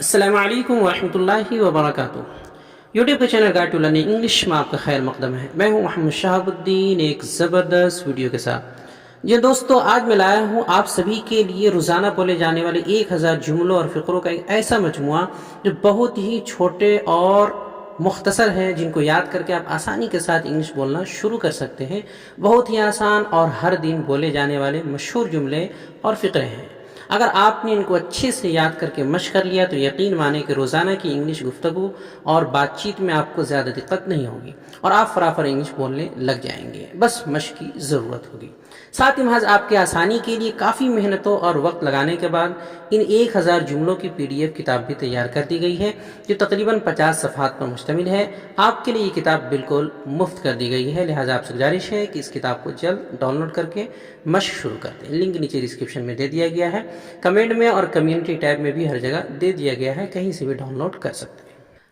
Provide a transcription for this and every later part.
अस्सलामु अलैकुम वरहमतुल्लाहि वबरकातुहू। यूट्यूब के channel guide to learning English में आपका खैर मकदम है। मैं हूं मोहम्मद शहाबुद्दीन एक ज़बरदस्त वीडियो के साथ। जी दोस्तों, आज मैं लाया हूं आप सभी के लिए रोज़ाना बोले जाने वाले 1000 जुमलों और फ़िक्रों का एक ऐसा मजमुआ जो बहुत ही छोटे और मुख्तसर हैं, जिनको याद करके आप आसानी के साथ इंग्लिश बोलना शुरू कर सकते हैं। बहुत ही आसान और हर दिन बोले जाने वाले मशहूर जुमले और फ़िक्रे हैं। अगर आपने इनको अच्छे से याद करके मश्क कर लिया तो यकीन माने कि रोज़ाना की इंग्लिश गुफ्तगू और बातचीत में आपको ज़्यादा दिक्कत नहीं होगी और आप फराफर इंग्लिश बोलने लग जाएंगे। बस मश्क की ज़रूरत होगी। साथ ही महज आपके आसानी के लिए काफ़ी मेहनतों और वक्त लगाने के बाद इन 1000 जुमलों की PDF किताब भी तैयार कर दी गई है, जो तकरीबन 50 सफ़हात पर मुश्तमिल है। आपके लिए ये किताब बिल्कुल मुफ्त कर दी गई है, लिहाजा आपसे गुजारिश है कि इस किताब को जल्द डाउनलोड करके मश्क शुरू कर दें। लिंक नीचे डिस्क्रिप्शन में दे दिया गया है, कमेंट में और कम्युनिटी टैब में भी हर जगह दे दिया गया है, कहीं से भी डाउनलोड कर सकते हैं।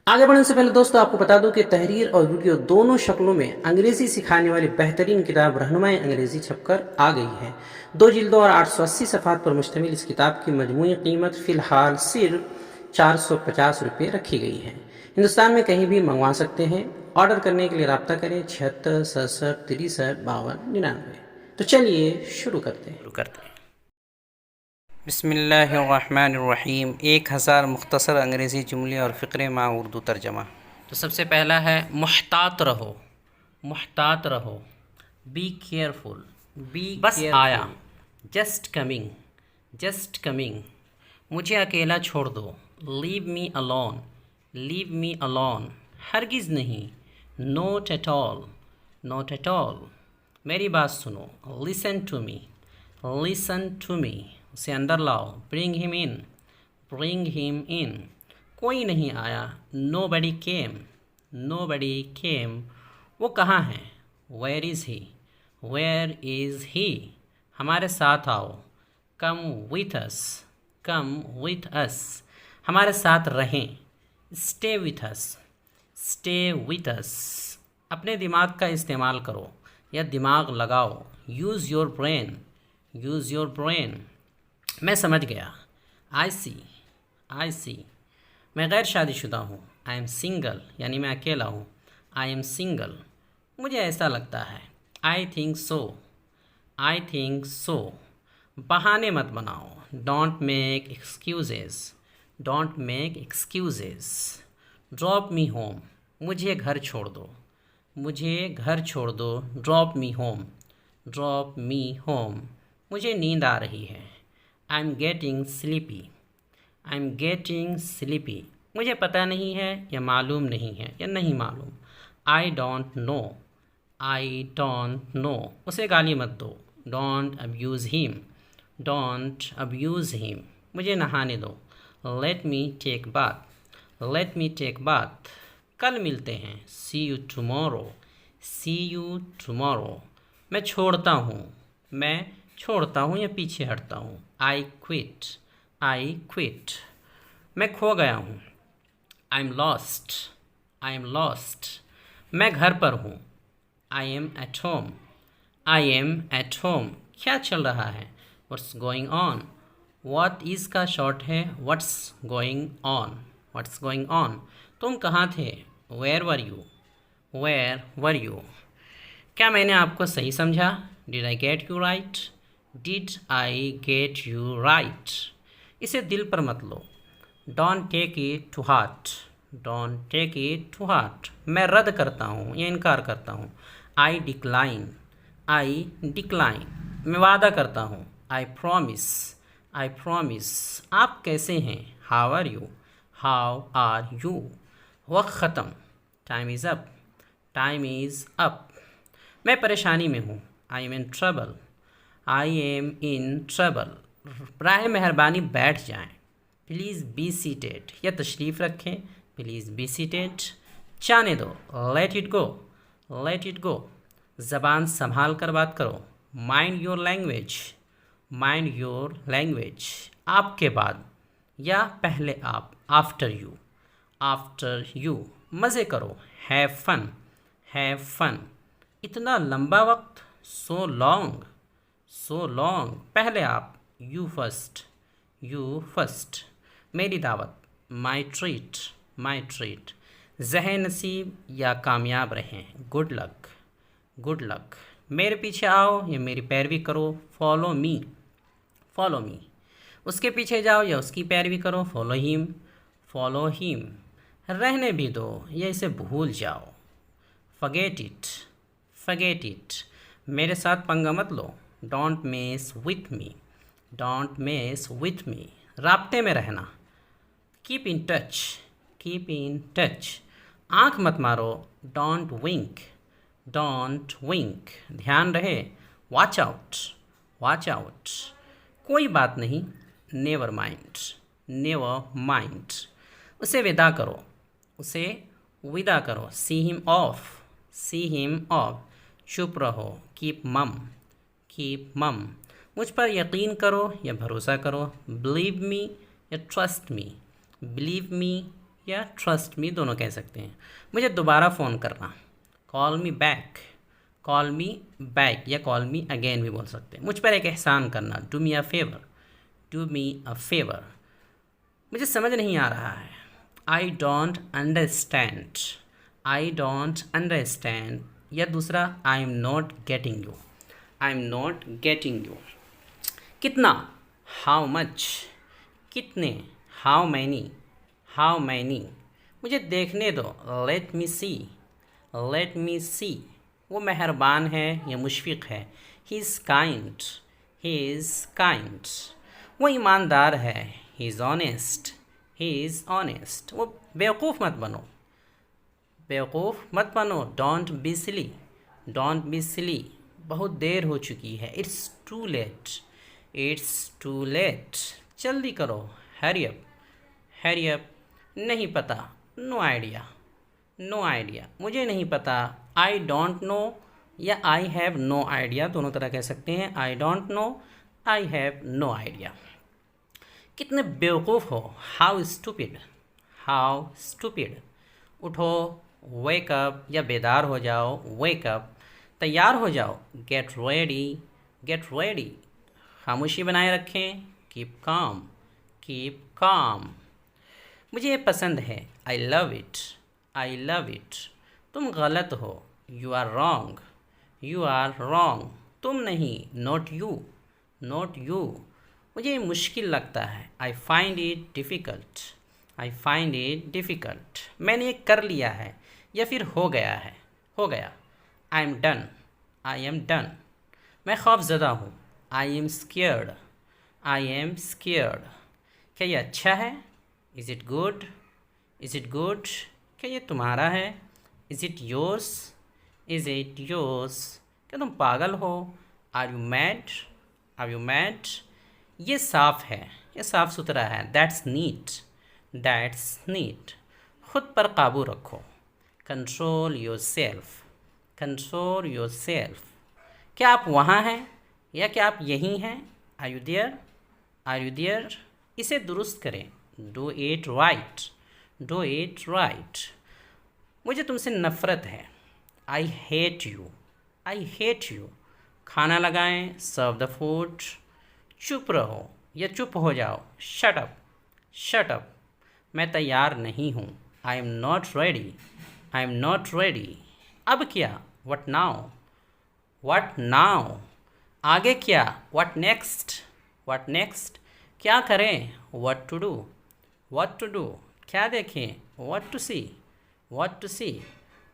आगे बढ़ने से पहले दोस्तों आपको बता दूं कि तहरीर और वीडियो दोनों शक्लों में अंग्रेजी सिखाने वाली बेहतरीन किताब रहनुमाई अंग्रेजी छपकर आ गई है। 2 जिल्दों और 880 सफ़हात पर मुश्तमिल इस किताब की मजमूई कीमत फ़िलहाल सिर्फ 450 रुपये रखी गई है। हिंदुस्तान में कहीं भी मंगवा सकते हैं। ऑर्डर करने के लिए रब्ता करें 76 67 63 52 99। तो चलिए शुरू करते हैं। बिस्मिल्लाहिर्रहमानिर्रहीम। 1000 मुख्तसर अंग्रेज़ी जुमले और फ़िक्रे मा उर्दू तर्जमा। तो सबसे पहला है मुहतात रहो। मुहतात रहो, बी केयरफुल। बी बस आया, जस्ट कमिंग। Just coming. मुझे अकेला छोड़ दो, leave me alone. Leave me alone. हरगिज़ नहीं, not at all. Not at all. मेरी बात सुनो, listen to me. Listen to me. उसे अंदर लाओ, bring him in. Bring him in. कोई नहीं आया, नो बडी केम। नो बडी केम। वो कहाँ है, where is he. Where is he. हमारे साथ आओ, come with us. Come with us. हमारे साथ रहें, stay with us. Stay with us. अपने दिमाग का इस्तेमाल करो या दिमाग लगाओ, use your brain. Use your brain. मैं समझ गया, आई सी। आई सी। मैं गैर शादीशुदा हूँ, आई एम सिंगल, यानी मैं अकेला हूँ, आई एम सिंगल। मुझे ऐसा लगता है, I think so. I think so. बहाने मत बनाओ, don't make excuses. Don't make excuses. Drop me home. मुझे घर छोड़ दो। मुझे घर छोड़ दो, drop me home. Drop me home. मुझे नींद आ रही है, I am getting sleepy. I am getting sleepy. मुझे पता नहीं है या मालूम नहीं है या नहीं मालूम, I don't know. I don't know. उसे गाली मत दो, don't abuse him. Don't abuse him. मुझे नहाने दो, let me take bath. Let me take bath. कल मिलते हैं, see you tomorrow. See you tomorrow. मैं छोड़ता हूँ। मैं छोड़ता हूँ या पीछे हटता हूँ, आई क्विट। I quit. मैं खो गया हूँ, I am lost. I am lost. मैं घर पर हूँ, I am at home. I am at home. क्या चल रहा है, what's going on. What is का शॉर्ट है what's going on. What's going on. तुम कहाँ थे, where were you. Where were you. क्या मैंने आपको सही समझा, did I get you right. Did I get you right. इसे दिल पर मत लो, don't take it to heart. Don't take it to heart. मैं रद्द करता हूँ या इनकार करता हूँ, आई डिक्लाइन। आई डिक्लाइन। मैं वादा करता हूँ, आई प्रॉमिस। I promise. आप कैसे हैं, how are you. How are you. वक्त ख़त्म, time is up. Time is up. मैं परेशानी में हूँ, I am in trouble. I am in trouble. बराए मेहरबानी बैठ जाएं, प्लीज़ बी सीटेड, या तशरीफ़ रखें, प्लीज़ बी सीटेड। जाने दो, let it go. Let it go. ज़बान संभाल कर बात करो, mind your language. Mind your language. आपके बाद या पहले आप, आफ्टर यू। After you. मज़े करो, हैव फन। Have fun. इतना लंबा वक्त, सो लॉन्ग। So long. पहले आप, यू फर्स्ट। You first. मेरी दावत, माई ट्रीट, माई ट्रीट। ज़हे नसीब या कामयाब रहें, गुड लक, गुड लक। मेरे पीछे आओ या मेरी पैरवी करो, फॉलो मी, फॉलो मी। उसके पीछे जाओ या उसकी पैरवी करो, फॉलो हिम, फॉलो हिम। रहने भी दो या इसे भूल जाओ, फॉरगेट इट, फॉरगेट इट। मेरे साथ पंगा मत लो, don't mess with me, don't mess with me. राब्ते में रहना, keep in touch, keep in touch. आँख मत मारो, डोंट विंक, डोंट विंक। ध्यान रहे, वॉच आउट, वॉच आउट। कोई बात नहीं, नेवर माइंड, नेवर माइंड। उसे विदा करो, उसे विदा करो, see him of, see him of. चुप रहो, कीप मम, कीप मम। मुझ पर यकीन करो या भरोसा करो, बिलीव मी या ट्रस्ट मी, बिलीव मी या ट्रस्ट मी दोनों कह सकते हैं। मुझे दोबारा फ़ोन करना, call me back, call me back या कॉल मी अगेन भी बोल सकते हैं। मुझ पर एक एहसान करना, do me a favour, do me a favour. मुझे समझ नहीं आ रहा है, I don't understand, I don't understand. या दूसरा, आई am not getting you, I am not getting you. कितना, हाउ मच, कितने, हाउ मैनी, हाउ मैनी। मुझे देखने दो, let me see, let me सी। वो मेहरबान है या मुशफ़िक़ है, he is kind, he is kind. वो ईमानदार है, he is honest, he is honest. वो बेवकूफ़ मत बनो, बेवकूफ़ मत बनो, don't be silly, don't be silly. बहुत देर हो चुकी है, it's too late, it's too late. जल्दी करो, हरी अप, हरी अप। नहीं पता, नो आइडिया, नो आइडिया। मुझे नहीं पता, आई डोंट नो या आई हैव नो आइडिया, दोनों तरह कह सकते हैं। I don't know, I have no idea. कितने बेवकूफ़ हो, हाउ स्टूपिड, हाउ स्टूपिड। उठो, वेक अप या बेदार हो जाओ, वेक अप। तैयार हो जाओ, गेट रेडी, गेट रेडी। खामोशी बनाए रखें, कीप काम, कीप काम। मुझे ये पसंद है, I love it, I love it. तुम गलत हो, you are wrong, you are wrong. तुम नहीं, नॉट यू, नॉट यू। मुझे ये मुश्किल लगता है, I find it difficult, I find it difficult. मैंने ये कर लिया है या फिर हो गया है, हो गया। I am done, I am done. मैं खौफज़दा हूँ, I am scared, I am scared. क्या ये अच्छा है, is it good, is it good. क्या ये तुम्हारा है, is it yours, is it yours. क्या तुम पागल हो, are you mad, are you mad. ये साफ़ है, ये साफ़ सुथरा है, दैट्स नीट, दैट्स नीट। ख़ुद पर काबू रखो, control yourself, control yourself. क्या आप वहाँ हैं या क्या आप यहीं हैं, are you there, are you there. इसे दुरुस्त करें, do it right, do it right. मुझे तुमसे नफ़रत है, I hate you, I hate you. खाना लगाएं, सर्व द फूड। चुप रहो या चुप हो जाओ, शट अप, शट अप। मैं तैयार नहीं हूँ, I am not ready, I am not ready. अब क्या, व्हाट नाउ, व्हाट नाउ। आगे क्या, व्हाट नेक्स्ट, व्हाट नेक्स्ट। क्या करें, what to do, what to do. क्या देखें, what to see, what to see.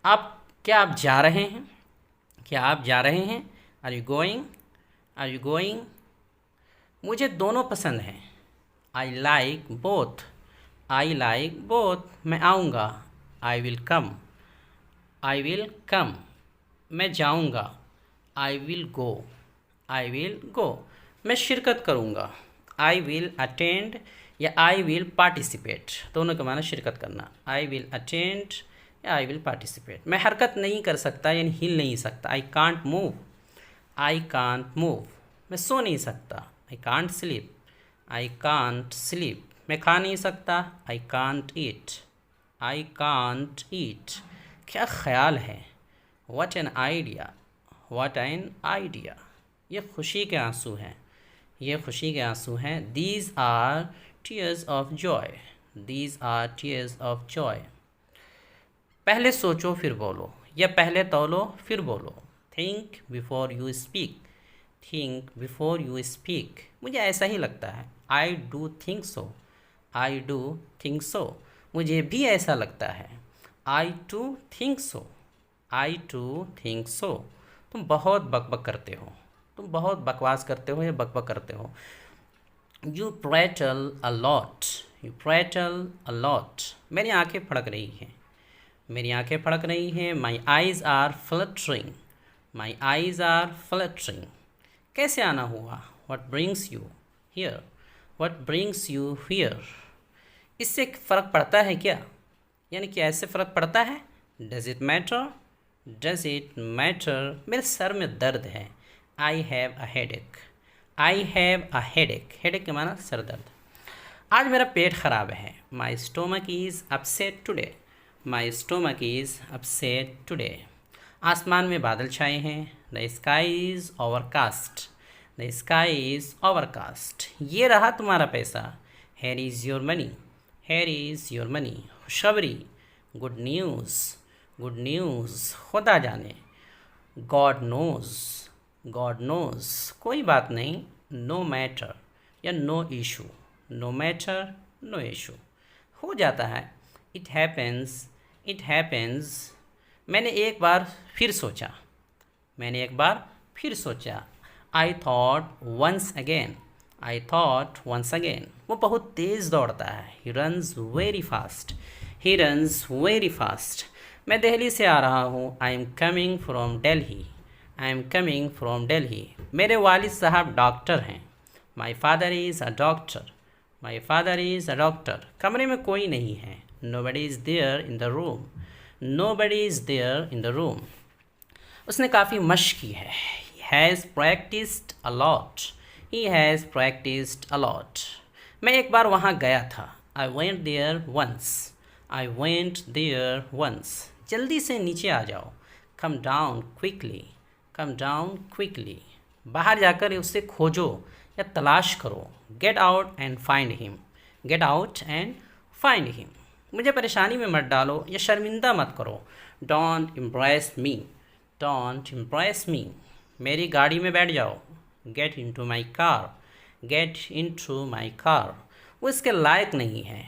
आप क्या आप जा रहे हैं, क्या आप जा रहे हैं, are you going, are you going. मुझे दोनों पसंद हैं, I like both, I like both. मैं आऊँगा, I will come, I will कम। मैं जाऊँगा, I will go, I will go. मैं शिरकत करूँगा, आई विल अटेंड या आई विल पार्टिसिपेट, दोनों का माना शिरकत करना। आई विल अटेंड या आई विल पार्टिसिपेट। मैं हरकत नहीं कर सकता यानी हिल नहीं सकता, I can't move, I can't move. मैं सो नहीं सकता, I can't sleep, I can't sleep. मैं खा नहीं सकता, I can't eat, I can't eat. क्या ख्याल है, what an idea, what an idea. ये खुशी के आंसू हैं, ये खुशी के आंसू हैं। These are tears of joy, these are tears of joy. पहले सोचो फिर बोलो, या पहले तौलो फिर बोलो। Think before you speak, think before you speak. मुझे ऐसा ही लगता है। I do think so, I do think so. मुझे भी ऐसा लगता है। I too think so, I too think so. तुम बहुत बकबक करते हो, तुम बहुत बकवास करते हो या बकबक करते हो। You petrol a lot, you petrol a lot. मेरी आंखें फड़क रही हैं, मेरी आंखें फड़क रही हैं। My eyes are fluttering, my eyes are fluttering. कैसे आना हुआ? What brings you here, what brings you here. इससे फ़र्क पड़ता है क्या? यानी कि ऐसे फ़र्क पड़ता है। Does it matter, does it matter. मेरे सर में दर्द है। I have a headache, I have a headache. Headache के माना सर दर्द। आज मेरा पेट ख़राब है। My stomach is upset today, my stomach is upset today. आसमान में बादल छाए हैं। The sky is overcast, the sky is overcast. ये रहा तुम्हारा पैसा। Here is your money, here is your money. खुशखबरी, गुड न्यूज़, गुड न्यूज़। खुदा जाने, गॉड नोज़, गॉड नोज़। कोई बात नहीं। नो मैटर या no issue, no matter no issue. हो जाता है। It happens, it happens. मैंने एक बार फिर सोचा, मैंने एक बार फिर सोचा। I thought once again, I thought once again. वो बहुत तेज़ दौड़ता है। He runs very fast, he runs very fast. मैं दिल्ली से आ रहा हूँ। I am coming from Delhi, I am coming from Delhi. मेरे वालिद साहब डॉक्टर हैं। My father is a doctor, my father is a doctor. कमरे में कोई नहीं है। Nobody is there in the room, nobody is there in the room. उसने काफ़ी मशक की है। He has practised a lot, he has practised a lot. मैं एक बार वहाँ गया था। I went there once, I went there once. जल्दी से नीचे आ जाओ। Come down quickly, come down quickly. बाहर जाकर उसे खोजो या तलाश करो। Get out and find him, get out and find him. मुझे परेशानी में मत डालो या शर्मिंदा मत करो। Don't impress me, don't impress me. मेरी गाड़ी में बैठ जाओ। Get into my car, get into my car. वो इसके लायक नहीं है।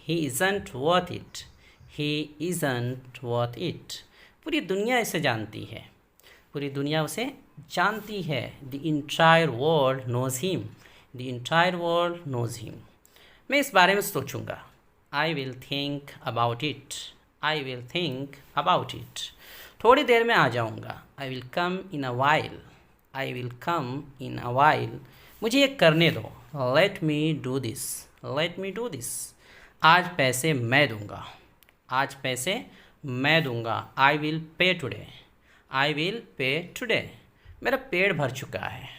He isn't worth it, he isn't worth it. पूरी दुनिया इसे जानती है, पूरी दुनिया उसे जानती है। The entire world knows him, the entire world knows him. मैं इस बारे में सोचूंगा। I will think about it, I will think about it. थोड़ी देर में आ जाऊंगा। I will come in a while, I will come in a while. मुझे ये करने दो। Let me do this, let me do this. आज पैसे मैं दूंगा, आज पैसे मैं दूंगा। I will pay today, I will pay today. मेरा पेट भर चुका है।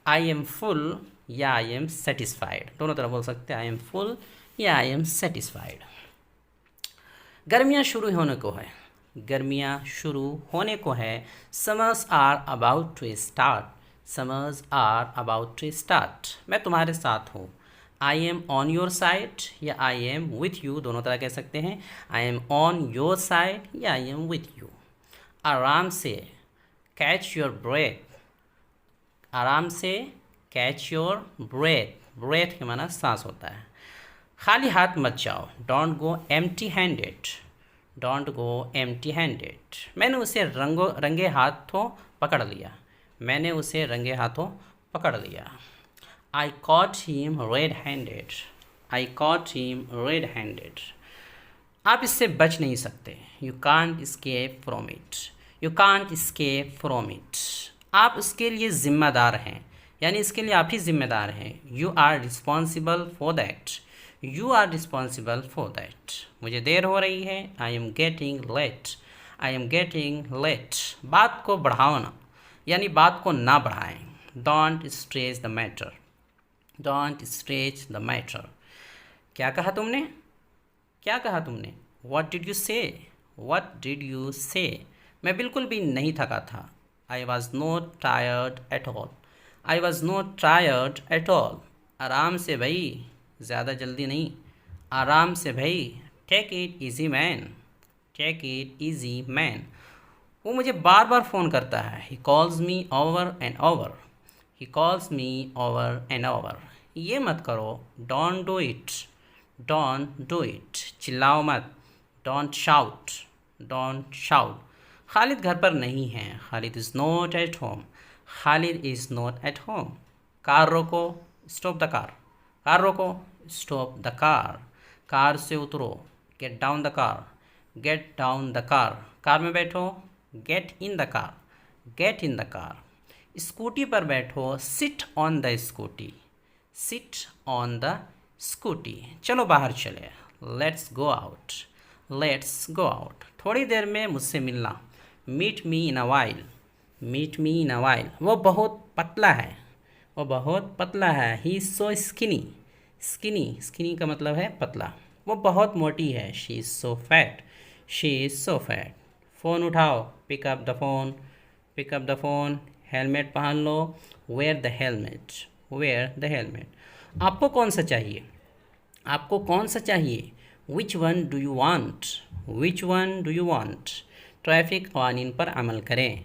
आई एम फुल या आई एम सेटिस्फाइड, दोनों तरह बोल सकते हैं। आई एम फुल या आई एम सेटिस्फाइड। गर्मियाँ शुरू होने को है, गर्मियाँ शुरू होने को है। Summers are about to start, summers are about to start. मैं तुम्हारे साथ हूँ। I am on your side या आई एम विथ यू, दोनों तरह कह सकते हैं। आई एम ऑन योर साइड या आई एम विथ यू। आराम से, कैच योर ब्रेथ, आराम से कैच योर ब्रेथ। ब्रेथ के माना सांस होता है। खाली हाथ मत जाओ। Don't go empty handed, don't go empty handed. मैंने उसे रंगे हाथों पकड़ लिया, मैंने उसे रंगे हाथों पकड़ लिया। आई कॉट हिम रेड हैंडेड, आई कॉट हिम रेड हैंडेड। आप इससे बच नहीं सकते। You can't escape from it, you can't escape from it. आप उसके लिए ज़िम्मेदार हैं, यानी इसके लिए आप ही ज़िम्मेदार हैं। You are responsible for that, you are responsible for that. मुझे देर हो रही है। I am getting late, I am getting late. बात को बढ़ाओ ना, यानी बात को ना बढ़ाएं। Don't stretch the matter, don't stretch the matter. क्या कहा तुमने, क्या कहा तुमने? What did you say, what did you say. मैं बिल्कुल भी नहीं थका था। I was not tired at all, I was not tired at all. आराम से भाई, ज़्यादा जल्दी नहीं, आराम से भाई, take it easy man, take it easy man. वो मुझे बार बार फ़ोन करता है, he calls me over and over, he calls me over and over. ये मत करो, don't do it, don't do it, चिल्लाओ मत, don't shout, don't shout. Khalid घर पर नहीं है, Khalid is not at home, Khalid is not at home. Car रोको, स्टॉप द कार, कार रोको, स्टॉप द कार। कार से उतरो, get down the car, get down the car. Car में बैठो, get in the car, get in the car. Scooty पर बैठो, sit on the scooty, sit on the scooty. चलो बाहर चले, let's go out, let's go out. थोड़ी देर में मुझसे मिलना, meet me in a while, meet me in a while. वो बहुत पतला है, वो बहुत पतला है, he is so skinny, skinny, skinny का मतलब है पतला। वो बहुत मोटी है, she is so fat, she is so fat. Phone उठाओ, pick up the phone, pick up the phone. Helmet पहन लो, wear the helmet, wear the helmet. आपको कौन सा चाहिए, आपको कौन सा चाहिए, which one do you want, which one do you want. Traffic कवानीन पर अमल करें,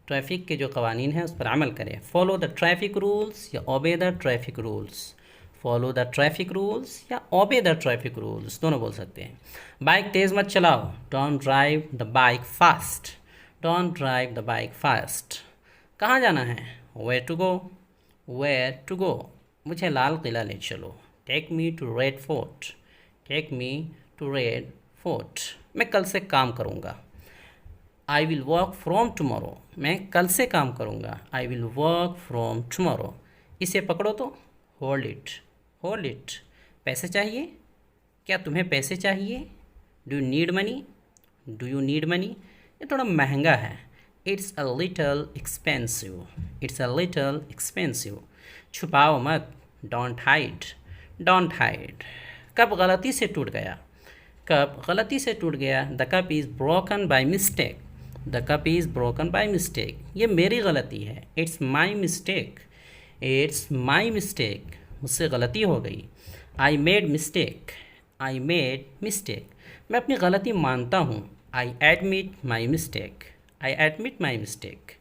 ट्रैफिक के जो कवानीन हैं उस पर अमल करें। फॉलो द ट्रैफिक रूल्स या obey the traffic rules, follow the traffic rules या ओबे द ट्रैफिक रूल्स, दोनों बोल सकते हैं। बाइक तेज़ मत चलाओ, don't drive the bike fast, don't drive the bike fast. कहाँ जाना है, where to go, where to go. मुझे लाल किला ले चलो, take me to Red Fort, take me to Red Fort. मैं कल से काम करूँगा, I will work from tomorrow, मैं कल से काम करूँगा, I will work from tomorrow. इसे पकड़ो तो, होल्ड इट, होल्ड इट। पैसे चाहिए, क्या तुम्हें पैसे चाहिए, do you need money, do you need money. ये थोड़ा महंगा है, it's a little expensive, it's a little expensive. छुपाओ मत, don't hide, don't hide. Cup गलती से टूट गया, कप गलती से टूट गया, the cup is broken by mistake, the cup is broken by mistake. ये मेरी गलती है, it's my mistake, it's my mistake, मुझसे गलती हो गई। I made mistake, I made mistake. मैं अपनी गलती मानता हूँ, I admit my mistake, I admit my mistake.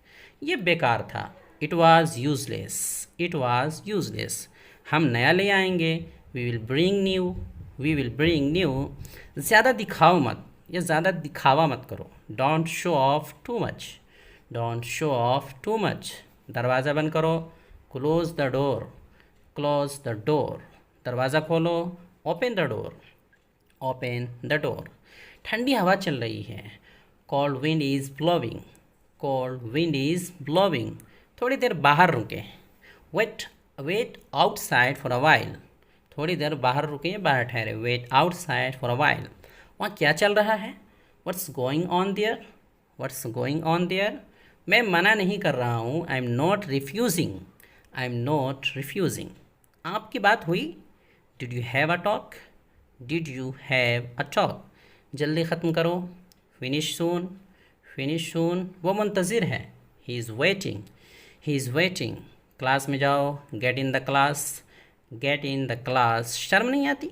ये बेकार था, it was useless, it was useless. हम नया ले आएंगे, we will bring new, we will bring new. ज़्यादा दिखाओ मत या ज़्यादा दिखावा मत करो, don't show off too much, don't show off too much. दरवाज़ा बंद करो, close the door, close the door. दरवाज़ा खोलो, open the door, open the door. ठंडी हवा चल रही है, cold wind is blowing, cold wind is blowing. थोड़ी देर बाहर रुके, wait wait outside for a while, थोड़ी देर बाहर रुके, बाहर ठहरे, wait outside for a while. वहाँ क्या चल रहा है, what's going on there, what's going on there. मैं मना नहीं कर रहा हूँ, I am not refusing, I am not refusing. आपकी बात हुई, did you have a talk, did you have a talk. जल्दी ख़त्म करो, फिनिश सून, फिनिश सून। वो मुंतज़िर है, he is waiting, he is waiting. Class में जाओ, get in the class, get in the class. शर्म नहीं आती,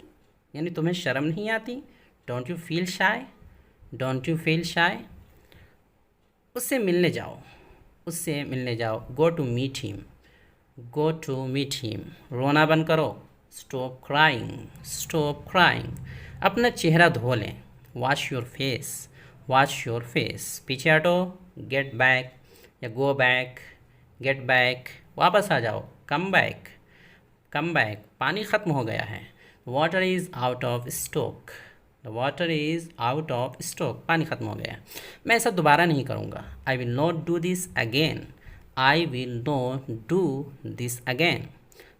यानी तुम्हें शर्म नहीं आती, don't you feel shy, don't you feel shy. उससे मिलने जाओ, उससे मिलने जाओ, go to meet him, go to meet him. रोना बंद करो, स्टॉप क्राइंग, स्टॉप क्राइंग। अपना चेहरा धो लें, wash your face, wash your face. पीछे हटो, गेट बैक या गो बैक, गेट बैक, वापस आ जाओ, कम बैक, कम बैक। पानी ख़त्म हो गया है, water is out of stock, the water is out of stock. पानी ख़त्म हो गया। मैं ऐसा दोबारा नहीं करूँगा, I will not do this again, I will not do this again.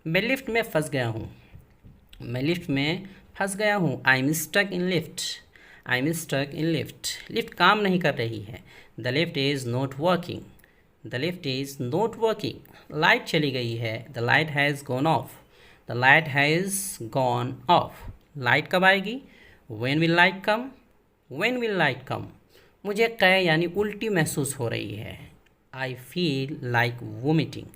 मैं लिफ्ट में फंस गया हूँ, मैं लिफ्ट में फंस गया हूँ, I am stuck in lift, I am stuck in lift. Lift काम नहीं कर रही है, the lift is not working, the lift is not working. Light चली गई है, the light has gone off, the light has gone off. Light कब आएगी, when will light come, when will light come. मुझे कै यानी उल्टी महसूस हो रही है, I feel like vomiting,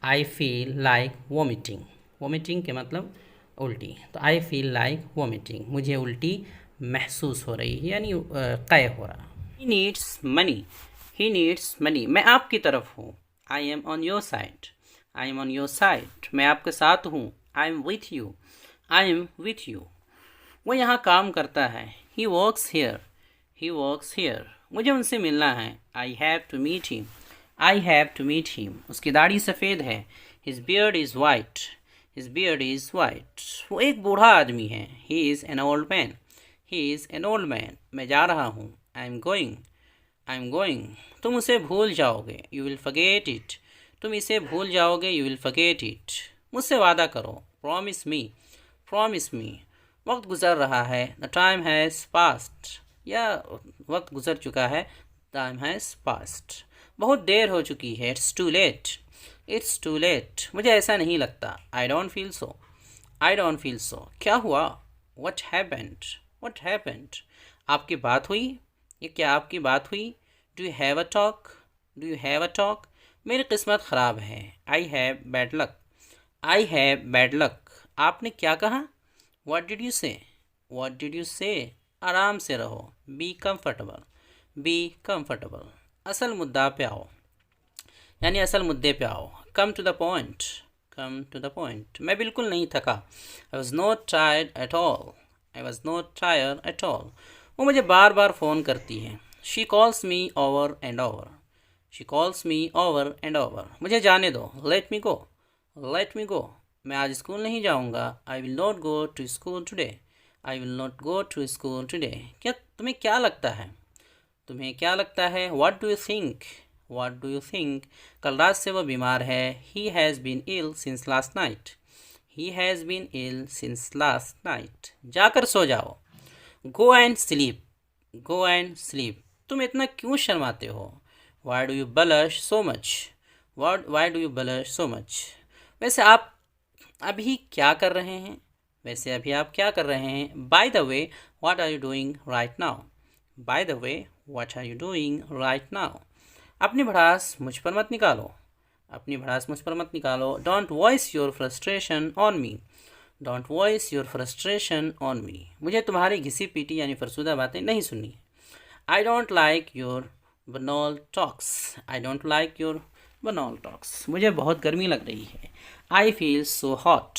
I feel like vomiting. Vomiting के मतलब उल्टी। तो आई फील लाइक वॉमिटिंग, मुझे उल्टी महसूस हो रही है, यानी क़य हो रहा। He needs money, he needs money, मैं आपकी तरफ हूँ। I am on your side, I am on your side, मैं आपके साथ हूँ। I am with you, I am with you. वो यहाँ काम करता है। He works here, he works here, मुझे उनसे मिलना है। I have to meet him, I have to meet him, उसकी दाढ़ी सफ़ेद है। His beard is white, his beard is white, वो एक बूढ़ा आदमी है। He is an old man, he is an old man, मैं जा रहा हूँ। I am going, I am going, तुम उसे भूल जाओगे। यू विल फॉरगेट इट, तुम इसे भूल जाओगे। यू विल फॉरगेट इट, मुझसे वादा करो। प्रॉमिस मी, प्रॉमिस मी, वक्त गुज़र रहा है। द टाइम हैज़ पास्ट, या वक्त गुज़र चुका है। टाइम हैज़ पास्ट, बहुत देर हो चुकी है। It's too late, it's too late, मुझे ऐसा नहीं लगता। I don't feel so, I don't feel so, क्या हुआ। व्हाट हैपेंड, व्हाट हैपेंड, आपकी बात हुई, ये क्या आपकी बात हुई। Do you have a talk, do you have a talk, मेरी किस्मत ख़राब है। I have bad luck, I have bad luck, आपने क्या कहा। व्हाट डिड यू से, व्हाट डिड यू से, आराम से रहो। बी कम्फर्टेबल, बी कम्फर्टेबल, असल मुद्दा पे आओ, यानी असल मुद्दे पे आओ। Come to the point, come to the point, मैं बिल्कुल नहीं थका। I was not tired at all, I was not tired at all, वो मुझे बार बार फ़ोन करती है। She calls me over and over, she calls me over and over, मुझे जाने दो। Let me go, let me गो, मैं आज स्कूल नहीं जाऊँगा। I will not go to school today, I will not go to school today, क्या तुम्हें क्या लगता है, तुम्हें क्या लगता है। What do you think, what do you think, कल रात से वो बीमार है। He has been ill since last night, he has been ill since last night, जाकर सो जाओ। Go and sleep, go and sleep, तुम इतना क्यों शर्माते हो। Why do you blush so much, why do you blush so much, वैसे आप अभी क्या कर रहे हैं, वैसे अभी आप क्या कर रहे हैं। By the way what are you doing right now, by the way what are you doing right now, अपनी भड़ास मुझ पर मत निकालो, अपनी भड़ास मुझ पर मत निकालो। Don't voice your frustration on me, don't voice your frustration on me, मुझे तुम्हारी घिसी पीटी यानी फरसुदा बातें नहीं सुननी है। I don't like your banal talks, I don't like your banal talks, मुझे बहुत गर्मी लग रही है। I feel so hot,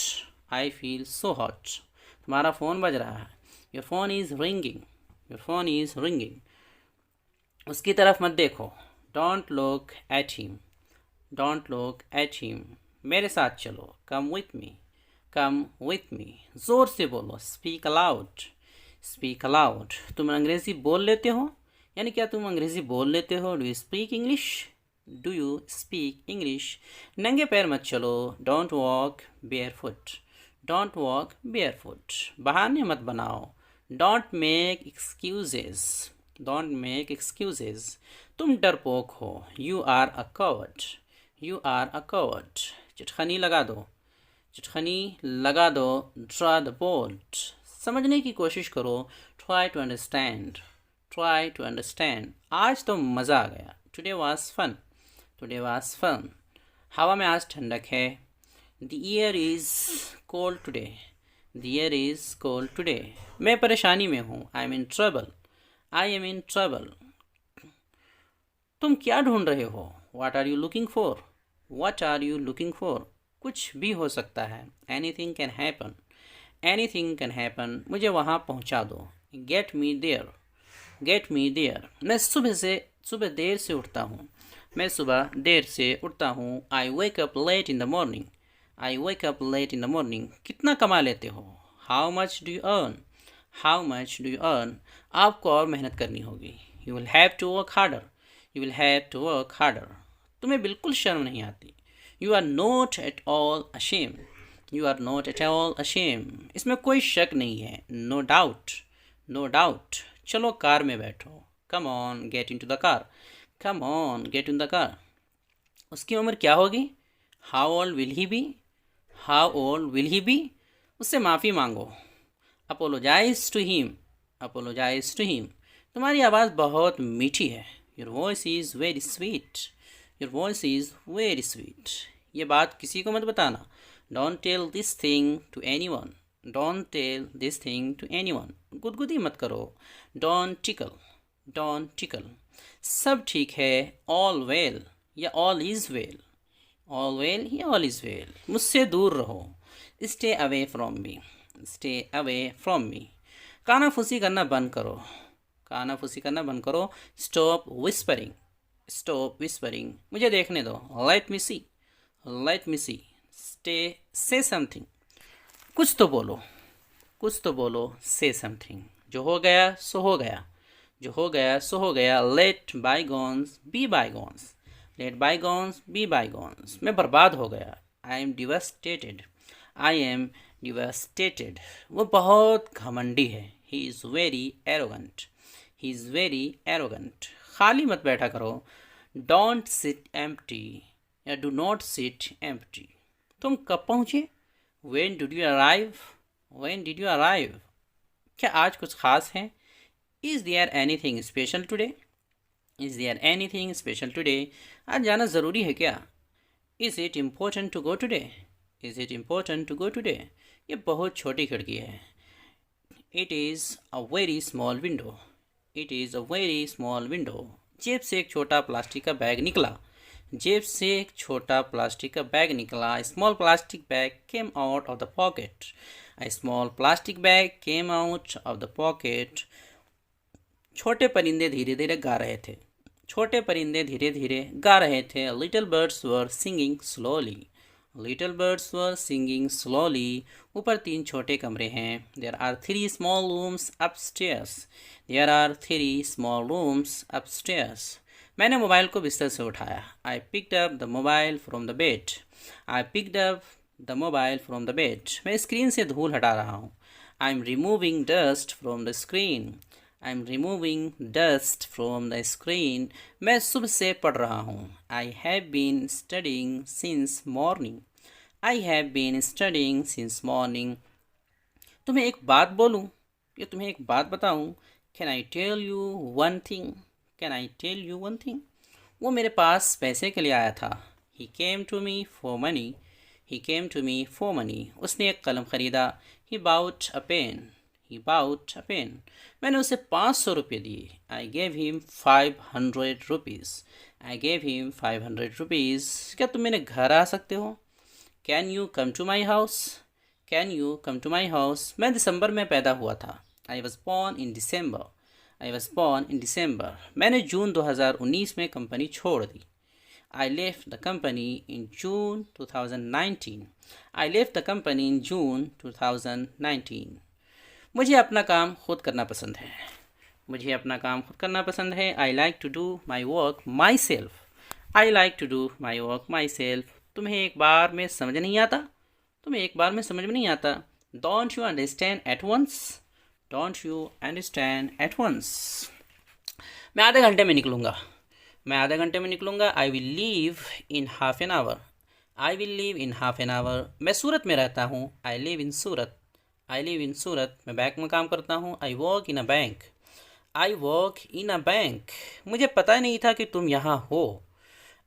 I feel so hot, तुम्हारा फ़ोन बज रहा है। Your phone is ringing, your phone is ringing, उसकी तरफ मत देखो। Don't look at him, don't look at him, मेरे साथ चलो। कम विथ मी, कम विथ मी, ज़ोर से बोलो। स्पीक अलाउड, स्पीक अलाउड, तुम अंग्रेज़ी बोल लेते हो, यानी क्या तुम अंग्रेज़ी बोल लेते हो। Do you speak English, do you speak English, नंगे पैर मत चलो। Don't walk bare foot, don't walk bare foot, बहाने मत बनाओ। Don't make excuses, don't make excuses, तुम डरपोक हो। You are a coward, you are a coward, चिटखनी लगा दो, चिटखनी लगा दो। ड्रा द बोर्ड, समझने की कोशिश करो। Try to understand, try to understand, आज तो मज़ा आ गया। Today was fun, today was fun, हवा में आज ठंडक है। The year is cold today, the year is cold today, मैं परेशानी में हूँ। I am in trouble, I am in trouble, तुम क्या ढूंढ रहे हो। What are you looking for, what are you looking for, कुछ भी हो सकता है। Anything can happen, anything can happen, मुझे वहाँ पहुँचा दो। Get me there, get me there, मैं सुबह देर से उठता हूँ, मैं सुबह देर से उठता हूँ। I wake up late in the morning, I wake up late in the morning, कितना कमा लेते हो। How much do you earn, how much do you earn, आपको और मेहनत करनी होगी। You will have to work harder, you will have to work harder, तुम्हें बिल्कुल शर्म नहीं आती। You are not at all ashamed, you are not at all ashamed, इसमें कोई शक नहीं है। नो डाउट, नो डाउट, चलो कार में बैठो। Come on get into the car, come on get in the car, उसकी उम्र क्या होगी। How old will he be, how old will he be, उससे माफ़ी मांगो। Apologise to him, apologise to him, तुम्हारी आवाज़ बहुत मीठी है। Your voice is very sweet, your voice is very sweet, ये बात किसी को मत बताना। Don't tell this thing to anyone, don't tell this thing to anyone, गुदगुदी मत करो। Don't tickle, don't tickle. सब ठीक है, ऑल वेल या all is well, all well या ऑल इज़ वेल। मुझसे दूर रहो, stay away from me, stay away from me. कानाफूसी करना बंद करो, कानाफूसी करना बंद करो। Stop whispering, stop whispering. मुझे देखने दो, let me see, let me see. Stay, say something, कुछ तो बोलो, कुछ तो बोलो। से समथिंग, जो हो गया सो हो गया, जो हो गया सो हो गया। Let bygones be bygones, let bygones be bygones. मैं बर्बाद हो गया, I am devastated, I am devastated. वो बहुत घमंडी है, he is very arrogant, he is very arrogant. खाली मत बैठा करो, डोंट सिट एम्प्टी या डू नॉट सिट एम्प्टी। तुम कब पहुँचे, When did you arrive? When did you arrive? क्या आज कुछ खास है? Is there anything special today? Is there anything special today? आज जाना ज़रूरी है क्या? Is it important to go today? Is it important to go today? ये बहुत छोटी खिड़की है। It is a very small window. It is a very small window. जेब से एक छोटा प्लास्टिक का बैग निकला, जेब से एक छोटा प्लास्टिक का बैग निकला। Small plastic bag came out of the pocket, a small plastic bag came out of the pocket. छोटे परिंदे धीरे धीरे गा रहे थे, छोटे परिंदे धीरे धीरे गा रहे थे। Little birds were singing slowly, little birds were singing slowly. ऊपर 3 छोटे कमरे हैं। There are 3 small rooms upstairs, there are 3 small rooms upstairs. मैंने मोबाइल को बिस्तर से उठाया। I picked up the mobile from the bed, I picked up the mobile from the bed. मैं स्क्रीन से धूल हटा रहा हूँ। I am removing dust from the screen, I am removing dust from the screen. मैं सुबह से पढ़ रहा हूँ। I have been studying since morning, I have been studying since morning. तुम्हें एक बात बोलूँ या तुम्हें एक बात बताऊँ? Can I tell you one thing, can I tell you one thing? वो मेरे पास पैसे के लिए आया था। He came to me for money, he came to me for money. उसने एक कलम ख़रीदा। He bought a pen, he bought a pen. मैंने उसे 500 रुपये दिए। I gave him 500 rupees, I gave him 500 rupees. क्या तुम मेरे घर आ सकते हो? Can you come to my house, can you come to my house. मैं दिसंबर में पैदा हुआ था। I was born in December, I was born in December. मैंने जून 2019 में कंपनी छोड़ दी। I left the company in June 2019, I left the company in June 2019। मुझे अपना काम खुद करना पसंद है, मुझे अपना काम खुद करना पसंद है। I like to do my work myself, I like to do my work myself. तुम्हें एक बार में समझ नहीं आता, तुम्हें एक बार में समझ में नहीं आता। Don't you understand at once, don't you understand at once. मैं आधे घंटे में निकलूँगा, मैं आधे घंटे में निकलूँगा। I will leave in half an hour, I will leave in half an hour. मैं सूरत में रहता हूँ। I live in Surat, I live in Surat. मैं बैंक में काम करता हूँ। I work in a bank, I work in a bank. मुझे पता नहीं था कि तुम यहाँ हो।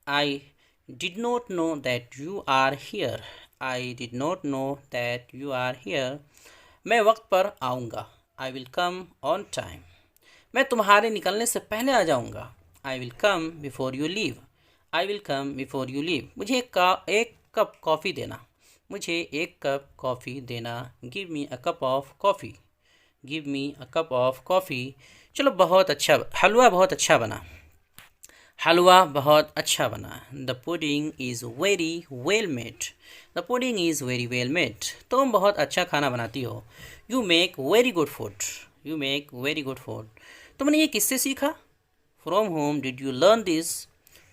I did not know that you are here, I did not know that you are here. मैं वक्त पर आऊँगा। I will come on time. मैं तुम्हारे निकलने से पहले आ जाऊँगा। I will come before you leave, I will come before you leave. मुझे एक कप कॉफ़ी देना, मुझे एक कप कॉफ़ी देना। Give me a cup of coffee, give me a cup of coffee. चलो बहुत अच्छा, हलवा बहुत अच्छा बना, हलवा बहुत अच्छा बना। The pudding is very well made, the pudding is very well made. तुम बहुत अच्छा खाना बनाती हो। You make very good food, you make very good food. तुमने ये किससे सीखा? From home did you learn this,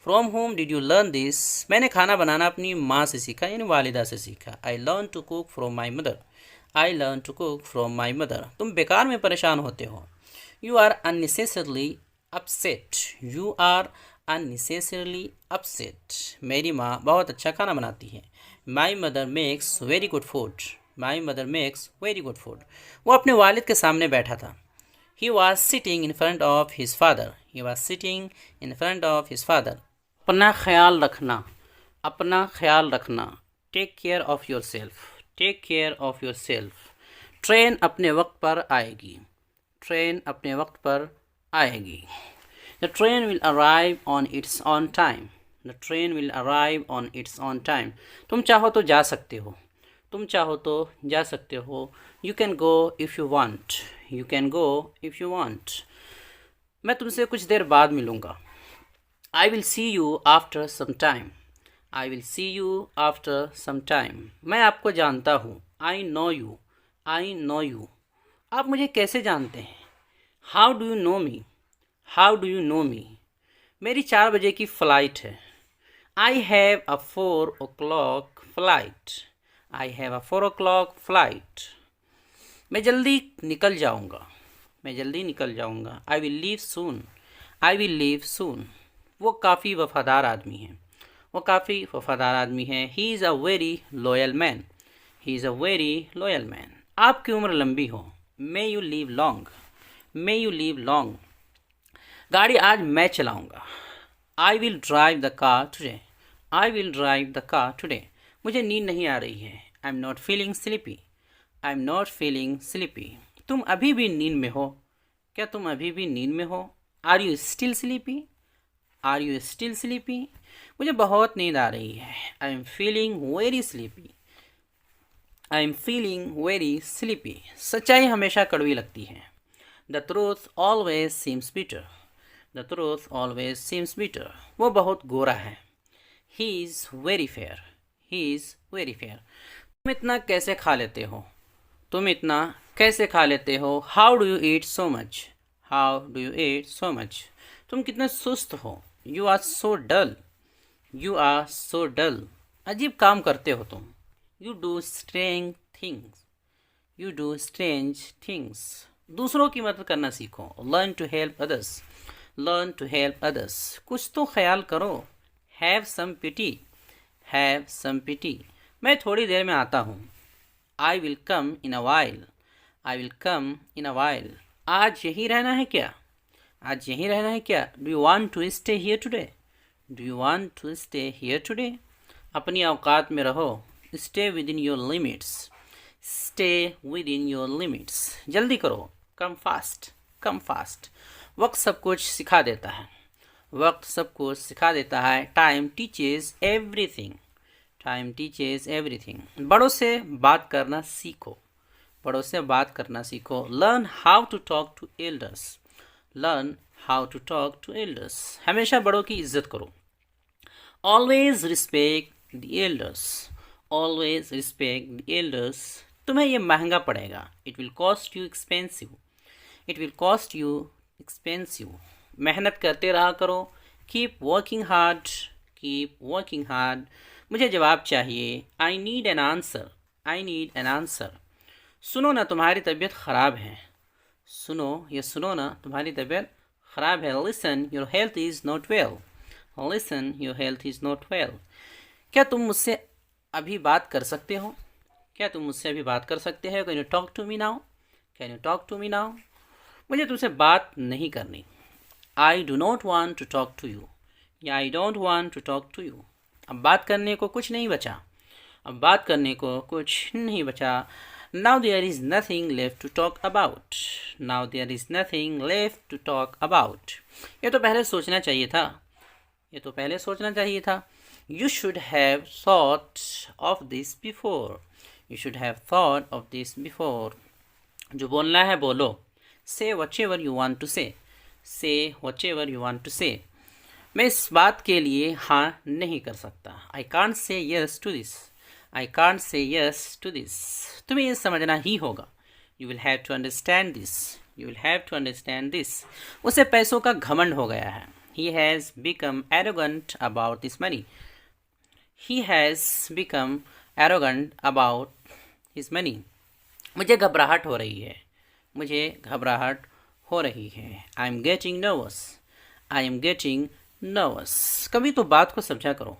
from home did you learn this. मैंने खाना बनाना अपनी माँ से सीखा, यानी वालिदा से सीखा। I learn to cook from my mother, I learn to cook from my mother. तुम बेकार में परेशान होते हो। You are unnecessarily upset, you are unnecessarily upset. मेरी माँ बहुत अच्छा खाना बनाती है। My mother makes very good food, my mother makes very good food. वो अपने वालिद के सामने बैठा था। He was sitting in front of his father, he was sitting in front of his father. अपना ख्याल रखना, अपना ख्याल रखना। Take care of yourself, take care of yourself. Train अपने वक्त पर आएगी, ट्रेन अपने वक्त पर आएगी। The train will arrive on it's on time, the train will arrive on it's on time. तुम चाहो तो जा सकते हो, तुम चाहो तो जा सकते हो। You can go if you want, you can go if you want. मैं तुमसे कुछ देर बाद मिलूँगा। I will see you after some time, I will see you after some time. मैं आपको जानता हूँ, I know you, I know you. आप मुझे कैसे जानते हैं? How do you know me, how do you know me. मेरी 4 बजे की फ़्लाइट है। I have a 4 o'clock flight, I have a 4 o'clock flight. मैं जल्दी निकल जाऊँगा, मैं जल्दी निकल जाऊँगा। I will leave soon, I will leave soon. वो काफ़ी वफ़ादार आदमी है, वो काफ़ी वफ़ादार आदमी है। He is a very loyal man, he is a very loyal man. आपकी उम्र लंबी हो। May you leave long, may you leave long. गाड़ी आज मैं चलाऊँगा। I will drive the car today, I will drive the car today. मुझे नींद नहीं आ रही है। I am not feeling sleepy, I am not feeling sleepy. तुम अभी भी नींद में हो, क्या तुम अभी भी नींद में हो? Are you still sleepy, are you still sleepy. मुझे बहुत नींद आ रही है। I am feeling very sleepy, I am feeling very sleepy. सच्चाई हमेशा कड़वी लगती है। The truth always seems bitter, the truth always seems bitter. वो बहुत गोरा है। He is very fair, he is very fair. तुम इतना कैसे खा लेते हो, तुम इतना कैसे खा लेते हो? How do you eat so much, how do you eat so much. तुम कितने सुस्त हो। You are so dull, you are so dull. अजीब काम करते हो तुम। You do strange things, you do strange things. दूसरों की मदद करना सीखो। Learn to help others, learn to help others. कुछ तो ख्याल करो। Have some pity, have some pity. मैं थोड़ी देर में आता हूँ। आई will come in a while, I will come in a while. आज यहीं रहना है क्या, आज यहीं रहना है क्या? Do you want to stay here today, do you want to stay here today. अपनी औकात में रहो। Stay within your limits, stay within your limits. जल्दी करो। Come fast, come fast. वक्त सब कुछ सिखा देता है, वक्त सब कुछ सिखा देता है। Time teaches everything, time teaches everything. बड़ों से बात करना सीखो, बड़ों से बात करना सीखो। Learn how to talk to elders, learn how to talk to elders. हमेशा बड़ों की इज्जत करो। Always respect the elders, always respect the elders. तुम्हें ये महंगा पड़ेगा। It will cost you expensive, it will cost you expensive. मेहनत करते रहा करो। Keep working hard, keep working hard. मुझे जवाब चाहिए। I need an answer, I need an answer. सुनो ना, तुम्हारी तबीयत ख़राब है। सुनो, ये सुनो ना, तुम्हारी तबीयत ख़राब है। Listen, your health is not well, listen, your health is not well. क्या तुम मुझसे अभी बात कर सकते हो, क्या तुम मुझसे अभी बात कर सकते हो? Can you talk to me now, can you talk to me now. मुझे तुमसे बात नहीं करनी। I do not want to talk to you, या I don't want to talk to you. अब बात करने को कुछ नहीं बचा, अब बात करने को कुछ नहीं बचा। Now there is nothing left to talk about, now there is nothing left to talk about. ये तो पहले सोचना चाहिए था, ये तो पहले सोचना चाहिए था। You should have thought of this before, you should have thought of this before. जो बोलना है बोलो। Say whatever you want to से, say whatever you want to से। मैं इस बात के लिए हाँ नहीं कर सकता। I can't say yes to this, I can't say yes to this. तुम्हें ये समझना ही होगा। You will have to understand this, you will have to understand this. उसे पैसों का घमंड हो गया है। He has become arrogant about this money, he has become arrogant about his money. मुझे घबराहट हो रही है, मुझे घबराहट हो रही है। I am getting nervous, I am getting nervous. कभी तो बात को समझा करो,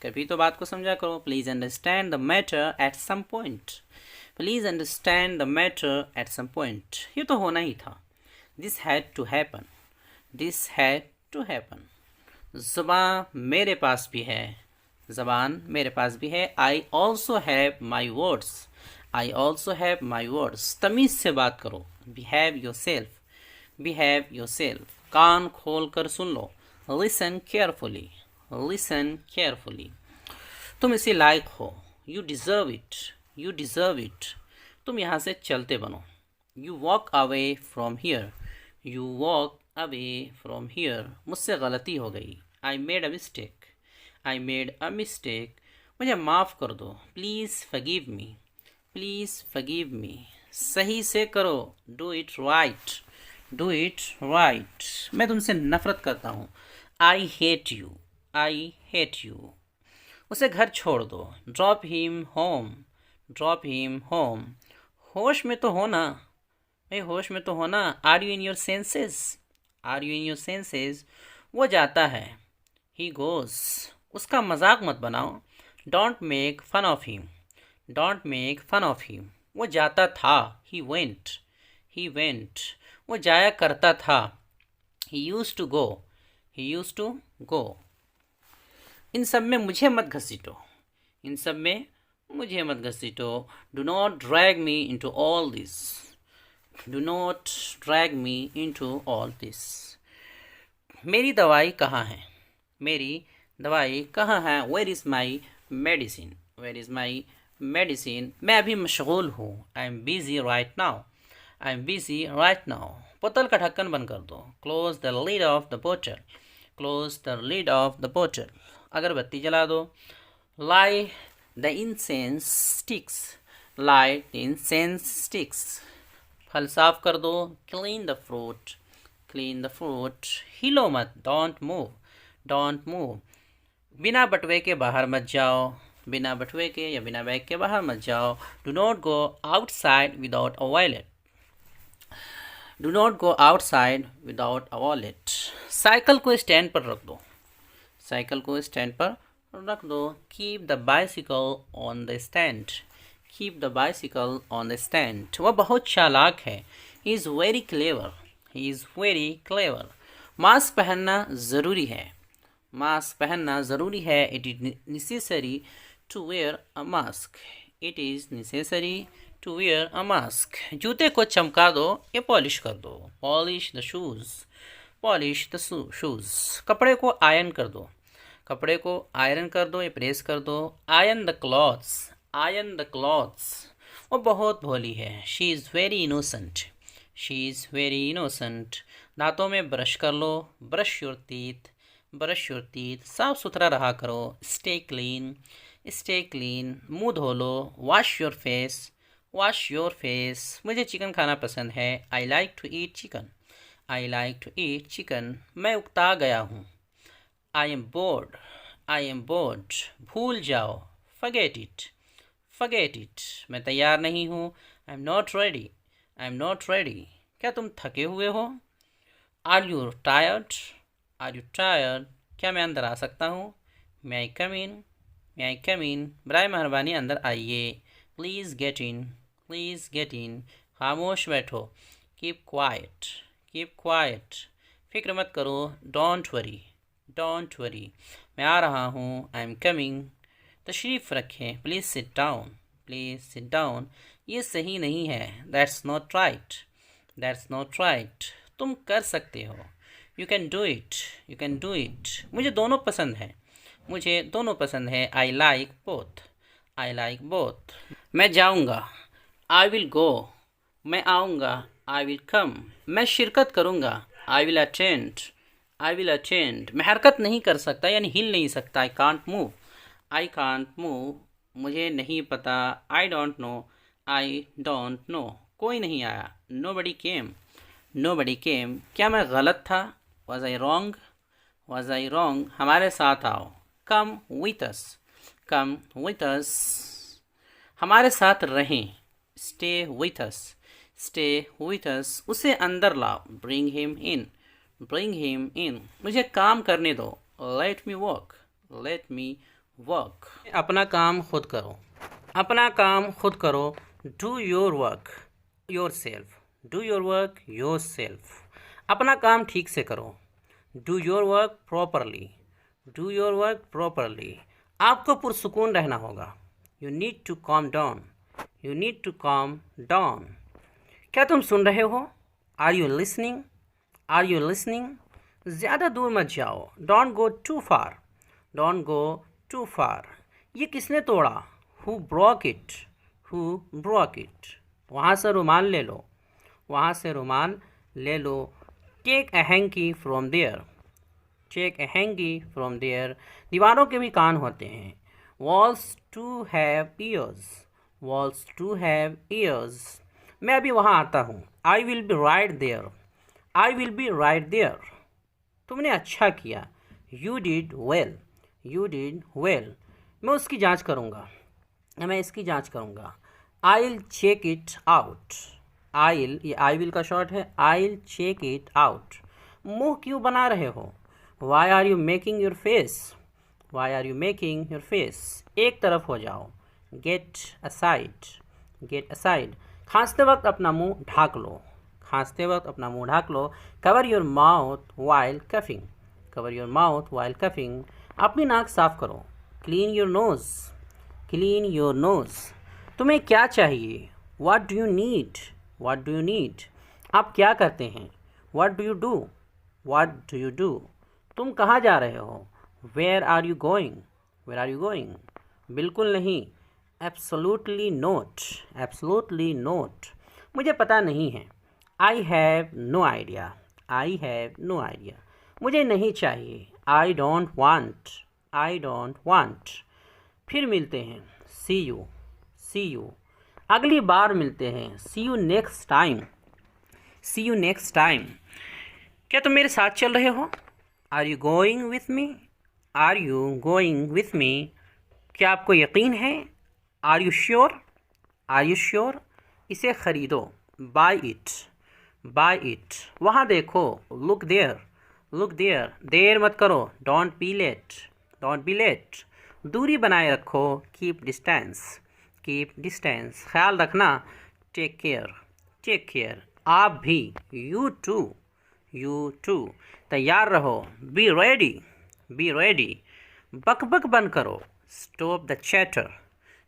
कभी तो बात को समझा करो। Please understand the matter at some point, please understand the matter at some point. ये तो होना ही था। This had to happen, this had to happen. ज़बान मेरे पास भी है, ज़बान मेरे पास भी है। I also have my words, I also have my words. तमीज़ से बात करो. Behave yourself. Behave yourself. कान खोल कर सुन लो. Listen carefully. Listen carefully. तुम इसे लायक हो. You deserve it. You deserve it. तुम यहाँ से चलते बनो. You walk away from here. You walk away from here. मुझसे गलती हो गई. I made a mistake. I made a mistake. मुझे माफ़ कर दो. Please forgive me. Please forgive me. सही से करो. Do it right. Do it right. मैं तुमसे नफरत करता हूँ. I hate you. I hate you. उसे घर छोड़ दो. Drop him home. Drop him home. होश में तो हो ना. भाई होश में तो हो ना. Are you in your senses? Are you in your senses? वो जाता है. He goes. उसका मजाक मत बनाओ. Don't make fun of him. Don't make fun of him. वो जाता था. He went. He went. वो जाया करता था. He used to go. He used to go. इन सब में मुझे मत घसीटो. इन सब में मुझे मत घसीटो. Do not drag me into all this. Do not drag me into all this. मेरी दवाई कहाँ है? मेरी दवाई कहाँ है? Where is my medicine? Where is my medicine? मैं अभी मशगूल हूँ. I am busy right now. I am busy right now. बोतल का ढक्कन बंद कर दो. Close the lid of the bottle. Close the lid of the bottle. अगरबत्ती जला दो. Light the incense sticks. Light the incense sticks. फल साफ कर दो. Clean the fruit. Clean the fruit. हिलो मत. Don't move. Don't move. बिना बटुए के बाहर मत जाओ. बिना बटुए के या बिना बैग के बाहर मत जाओ. Do not go outside without a wallet. Do not go outside without a wallet. Cycle को स्टैंड पर रख दो. साइकिल को स्टैंड पर रख दो. Keep the bicycle on the stand. Keep the bicycle on the stand. वह बहुत चालाक है. He is very clever. He is very clever. Mask पहनना ज़रूरी है. मास्क पहनना ज़रूरी है. It is necessary to wear a mask. It is necessary to wear a mask. जूते को चमका दो या पॉलिश कर दो. Polish the shoes. Polish the shoes. कपड़े को आयरन कर दो. कपड़े को आयरन कर दो या प्रेस कर दो. Iron the clothes. Iron the clothes. वो बहुत भोली है. She is very innocent. She is very innocent. दांतों में ब्रश कर लो. Brush your teeth. Brush your teeth. साफ सुथरा रहा करो. Stay clean. Stay clean. मुंह धो लो. Wash your face. Wash your face. मुझे चिकन खाना पसंद है. I like to eat chicken. I like to eat chicken. मैं उकता गया हूँ. I am bored. I am bored. भूल जाओ. Forget it. Forget it. मैं तैयार नहीं हूँ. I am not ready. I am not ready. क्या तुम थके हुए हो? Are you tired? Are you tired? क्या मैं अंदर आ सकता हूँ? May I come in? May I come in? बराए मेहरबानी अंदर आइए. Please get in. Please get in. खामोश बैठो. Keep quiet. Keep quiet. फिक्र मत करो. Don't worry. Don't worry. मैं आ रहा हूँ. I am coming. तशरीफ़ रखें. Please sit down. Please sit down. ये सही नहीं है. That's not right. That's not right. तुम कर सकते हो. You can do it. You can do it. मुझे दोनों पसंद है. मुझे दोनों पसंद है. I like both. I like both. मैं जाऊँगा. I will go. मैं आऊँगा. I will come. मैं शिरकत करूँगा. I will attend. I will attend. मैं हरकत नहीं कर सकता यानी हिल नहीं सकता. I can't move. I can't move. मुझे नहीं पता. I don't know. I don't know. कोई नहीं आया. Nobody came. Nobody came. क्या मैं गलत था? Was I wrong? Was I wrong? हमारे साथ आओ. Come with us. Come with us. हमारे साथ रहें. Stay with us. Stay with us. उसे अंदर लाओ. Bring him in. Bring him in. मुझे काम करने दो. Let me work. Let me work. अपना काम खुद करो. अपना काम खुद करो. Do your work yourself. Do your work yourself. अपना काम ठीक से करो. Do your work properly. Do your work properly. आपको पुरसुकून रहना होगा. You need to calm down. You need to calm down. क्या तुम सुन रहे हो? Are you listening? Are you listening? ज़्यादा दूर मत जाओ. Don't go too far. Don't go too far. ये किसने तोड़ा? Who broke it? Who broke it? वहाँ से रुमाल ले लो. वहाँ से रुमाल ले लो. Take a hanky from there. Take a hanky from there. दीवारों के भी कान होते हैं. Walls too have ears. Walls too have ears. मैं अभी वहाँ आता हूँ. I will be right there. I will be right there. तुमने अच्छा किया. You did well. You did well. मैं उसकी जांच करूँगा. मैं इसकी जांच करूँगा. I'll check it out. I'll, ये I will का शॉर्ट है. I'll check it out. मुँह क्यों बना रहे हो? Why are you making your face? Why are you making your face? एक तरफ हो जाओ. Get aside. Get aside. खांसते वक्त अपना मुंह ढाक लो. खांसते वक्त अपना मुंह ढाक लो. Cover your mouth while coughing. Cover your mouth while coughing. अपनी नाक साफ करो. Clean your nose. Clean your nose. तुम्हें क्या चाहिए? What do you need? What do you need? आप क्या करते हैं? What do you do? What do you do? तुम कहाँ जा रहे हो? Where are you going? Where are you going? बिल्कुल नहीं. Absolutely not. Absolutely not. मुझे पता नहीं है. I have no idea. I have no idea. मुझे नहीं चाहिए. I don't want. I don't want. फिर मिलते हैं. See you. See you. अगली बार मिलते हैं. See you next time. See you next time. क्या तुम मेरे साथ चल रहे हो? Are you going with me? Are you going with me? क्या आपको यकीन है? Are you sure? Are you sure? इसे ख़रीदो. Buy it. Buy it. वहाँ देखो. Look there. Look there. देर मत करो. Don't be late. Don't be late. दूरी बनाए रखो. Keep distance. Keep distance. ख्याल रखना. Take care. Take care. आप भी. You too. You too. तैयार रहो. Be ready. Be ready. बक बक बंद करो. Stop the chatter.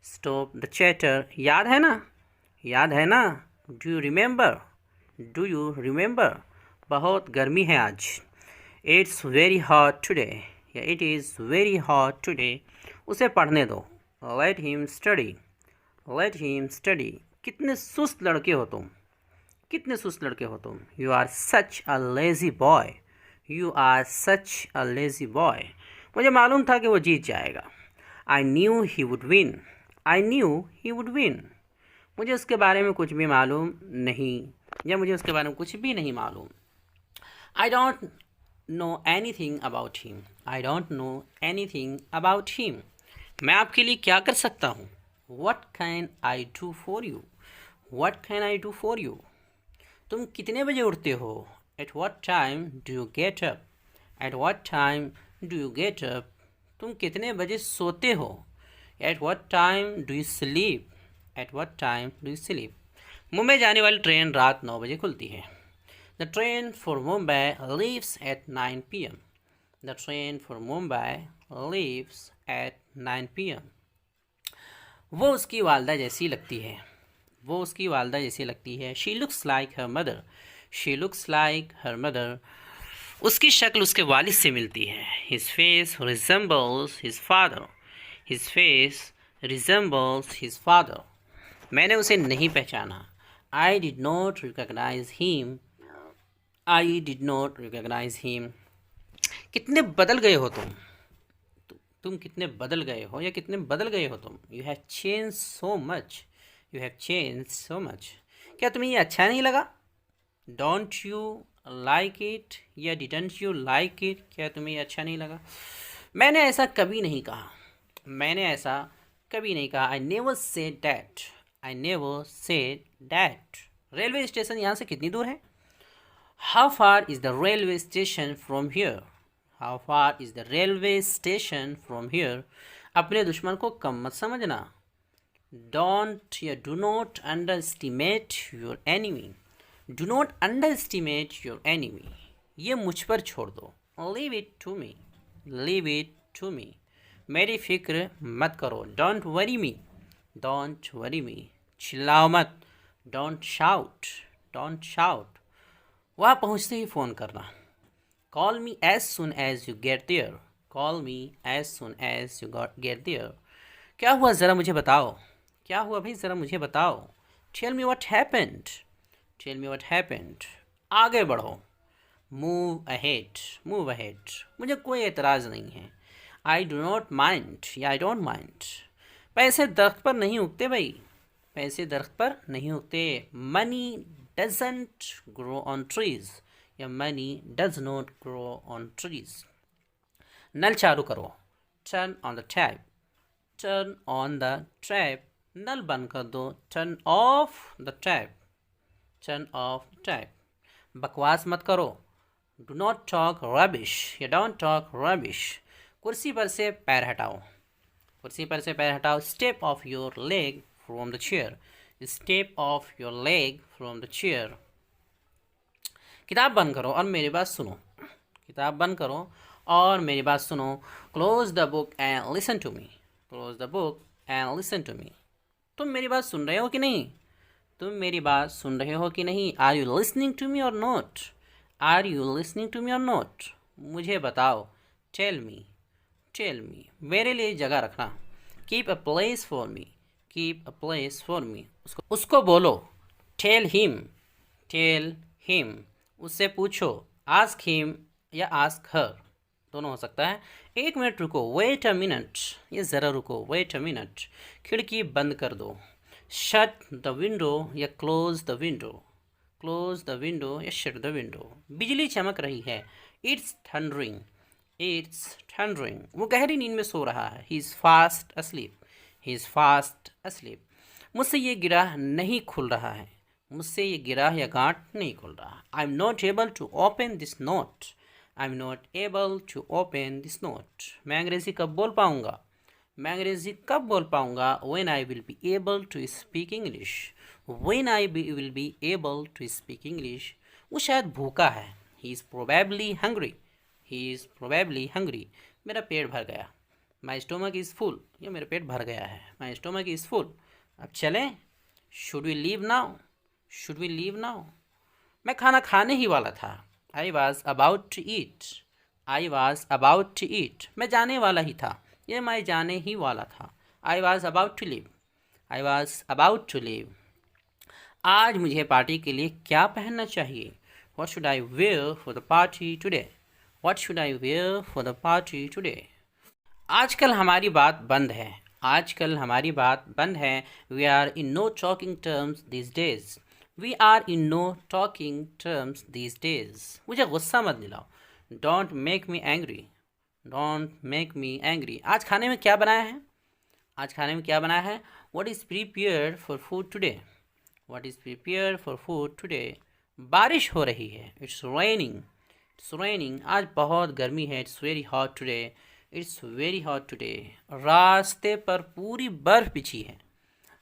Stop the chatter. याद है ना? याद है ना? Do you remember? Do you remember? बहुत गर्मी है आज. It's very hot today. Yeah, it is very hot today. उसे पढ़ने दो. Let him study. Let him study. कितने सुस्त लड़के हो तुम. कितने सुस्त लड़के हो तुम. You are such a lazy boy. You are such a lazy boy. मुझे मालूम था कि वो जीत जाएगा. I knew he would win. I knew he would win. मुझे उसके बारे में कुछ भी मालूम नहीं. या मुझे उसके बारे में कुछ भी नहीं मालूम. I don't know anything about him. I don't know anything about him. मैं आपके लिए क्या कर सकता हूँ? What can I do for you? What can I do for you? तुम कितने बजे उठते हो? At what time do you get up? At what time do you get up? तुम कितने बजे सोते हो? At what time do you sleep? At what time do you sleep? Mumbai जाने वाली ट्रेन रात 9 बजे खुलती है. The train for Mumbai leaves at 9 p.m. The train for Mumbai leaves at 9 p.m. वो उसकी वालदा जैसी लगती है. वो उसकी वालदा जैसी लगती है. She looks like her mother. She looks like her mother. उसकी शक्ल उसके वालिद से मिलती है. His face resembles his father. His face resembles his father. मैंने उसे नहीं पहचाना. I did not recognize him. I did not recognize him. कितने बदल गए हो तुम. तुम कितने बदल गए हो या कितने बदल गए हो तुम. You have changed so much. You have changed so much. क्या तुम्हें ये अच्छा नहीं लगा? Don't you like it? या didn't you like it? क्या तुम्हें ये अच्छा नहीं लगा? मैंने ऐसा कभी नहीं कहा. मैंने ऐसा कभी नहीं कहा. I never said that. I never said that. Railway station यहाँ से कितनी दूर है? How far is the railway station from here? How far is the railway station from here? अपने दुश्मन को कम मत समझना. Don't या do not underestimate your enemy. Do not underestimate your enemy. ये मुझ पर छोड़ दो. Leave it to me. Leave it to me. मेरी फिक्र मत करो. Don't worry me. Don't worry me. चिल्लाओ मत, डोंट शाउट, डोंट शाउट। वहाँ पहुँचते ही फ़ोन करना, call me as soon as you get there, call me as soon as you get there. क्या हुआ ज़रा मुझे बताओ, क्या हुआ भाई ज़रा मुझे बताओ। Tell me what happened, tell me what happened. आगे बढ़ो, मूव अहेड, मूव अहेड। मुझे कोई एतराज़ नहीं है। आई डू नॉट माइंड या आई डोंट माइंड। पैसे दरख्त पर नहीं उगते भाई, पैसे दरख्त पर नहीं उगते। Money doesn't grow on trees या money does not grow on trees. नल चालू करो, turn on the tap, turn on the tap. नल बंद कर दो, turn off the tap, turn off the tap. बकवास मत करो, डू नॉट टॉक रबिश या डोंट टॉक रबिश। कुर्सी पर से पैर हटाओ, कुर्सी पर से पैर हटाओ। Step of your leg from the chair, step of your leg from the chair. किताब बंद करो और मेरी बात सुनो, किताब बंद करो और मेरी बात सुनो। Close the book and listen to me, close the book and listen to me. तुम मेरी बात सुन रहे हो कि नहीं, तुम मेरी बात सुन रहे हो कि नहीं। Are you listening to me or not, are you listening to me or not. मुझे बताओ, टेल मी, टेल मी। मेरे लिए जगह रखना, keep a place for me, keep a place for me. उसको बोलो, टेल हिम, टेल हिम। उससे पूछो, आस्क हिम या आस्क हर, दोनों हो सकता है। एक मिनट रुको, वेट अ मिनट, ये ज़रा रुको, वेट अ मिनट। खिड़की बंद कर दो, शट द विंडो या close the window, close the window या शट द विंडो। बिजली चमक रही है, इट्स थंडरिंग, इट्स थंडरिंग। वो गहरी नींद में सो रहा है, he is fast असलीप, he is fast असलीप। मुझसे ये गिराह नहीं खुल रहा है, मुझसे ये गिराह या गांठ नहीं खुल रहा। I am not able to open this knot, I am not able to open this knot. मैं अंग्रेज़ी कब बोल पाऊँगा, मैं अंग्रेज़ी कब बोल पाऊँगा। When I will be able to speak English, when I will be able to speak English. वो शायद भूखा है, he is probably hungry, he is probably hungry. मेरा पेट भर गया, माई स्टोमक इज़ फुल, या मेरा पेट भर गया है, माई स्टोमक इज़ फुल। अब चलें, should we leave now, should we leave now. मैं खाना खाने ही वाला था, I was about to eat, I was about to eat. मैं जाने वाला ही था, ये मैं जाने ही वाला था। I was about to leave, I was about to leave. आज मुझे पार्टी के लिए क्या पहनना चाहिए, what should I wear for the party today, what should I wear for the party today. आजकल हमारी बात बंद है, आजकल हमारी बात बंद है। We are in no talking terms this days, we are in no talking terms this days. मुझे गुस्सा मत दिलाओ, don't make me angry, don't make me angry. आज खाने में क्या बनाया है, आज खाने में क्या बनाया है। What is prepared for food today, what is prepared for food today. बारिश हो रही है, इट्स रेनिंग, इट्स रेनिंग। आज बहुत गर्मी है, it's very hot today, it's very hot today. रास्ते पर पूरी बर्फ़ बिछी है,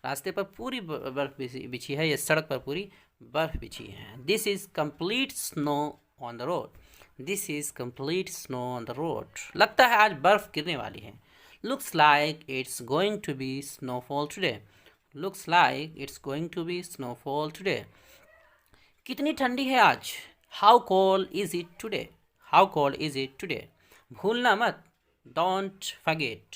रास्ते पर पूरी बर्फ़ बिछी है, या सड़क पर पूरी बर्फ़ बिछी है। This is complete snow on the road, this is complete snow on the road. लगता है आज बर्फ़ गिरने वाली है। Looks like it's going to be snowfall today, looks like it's going to be snowfall today. कितनी ठंडी है आज, how cold is it today, how cold is it today. भूलना मत, डोंट फॉरगेट,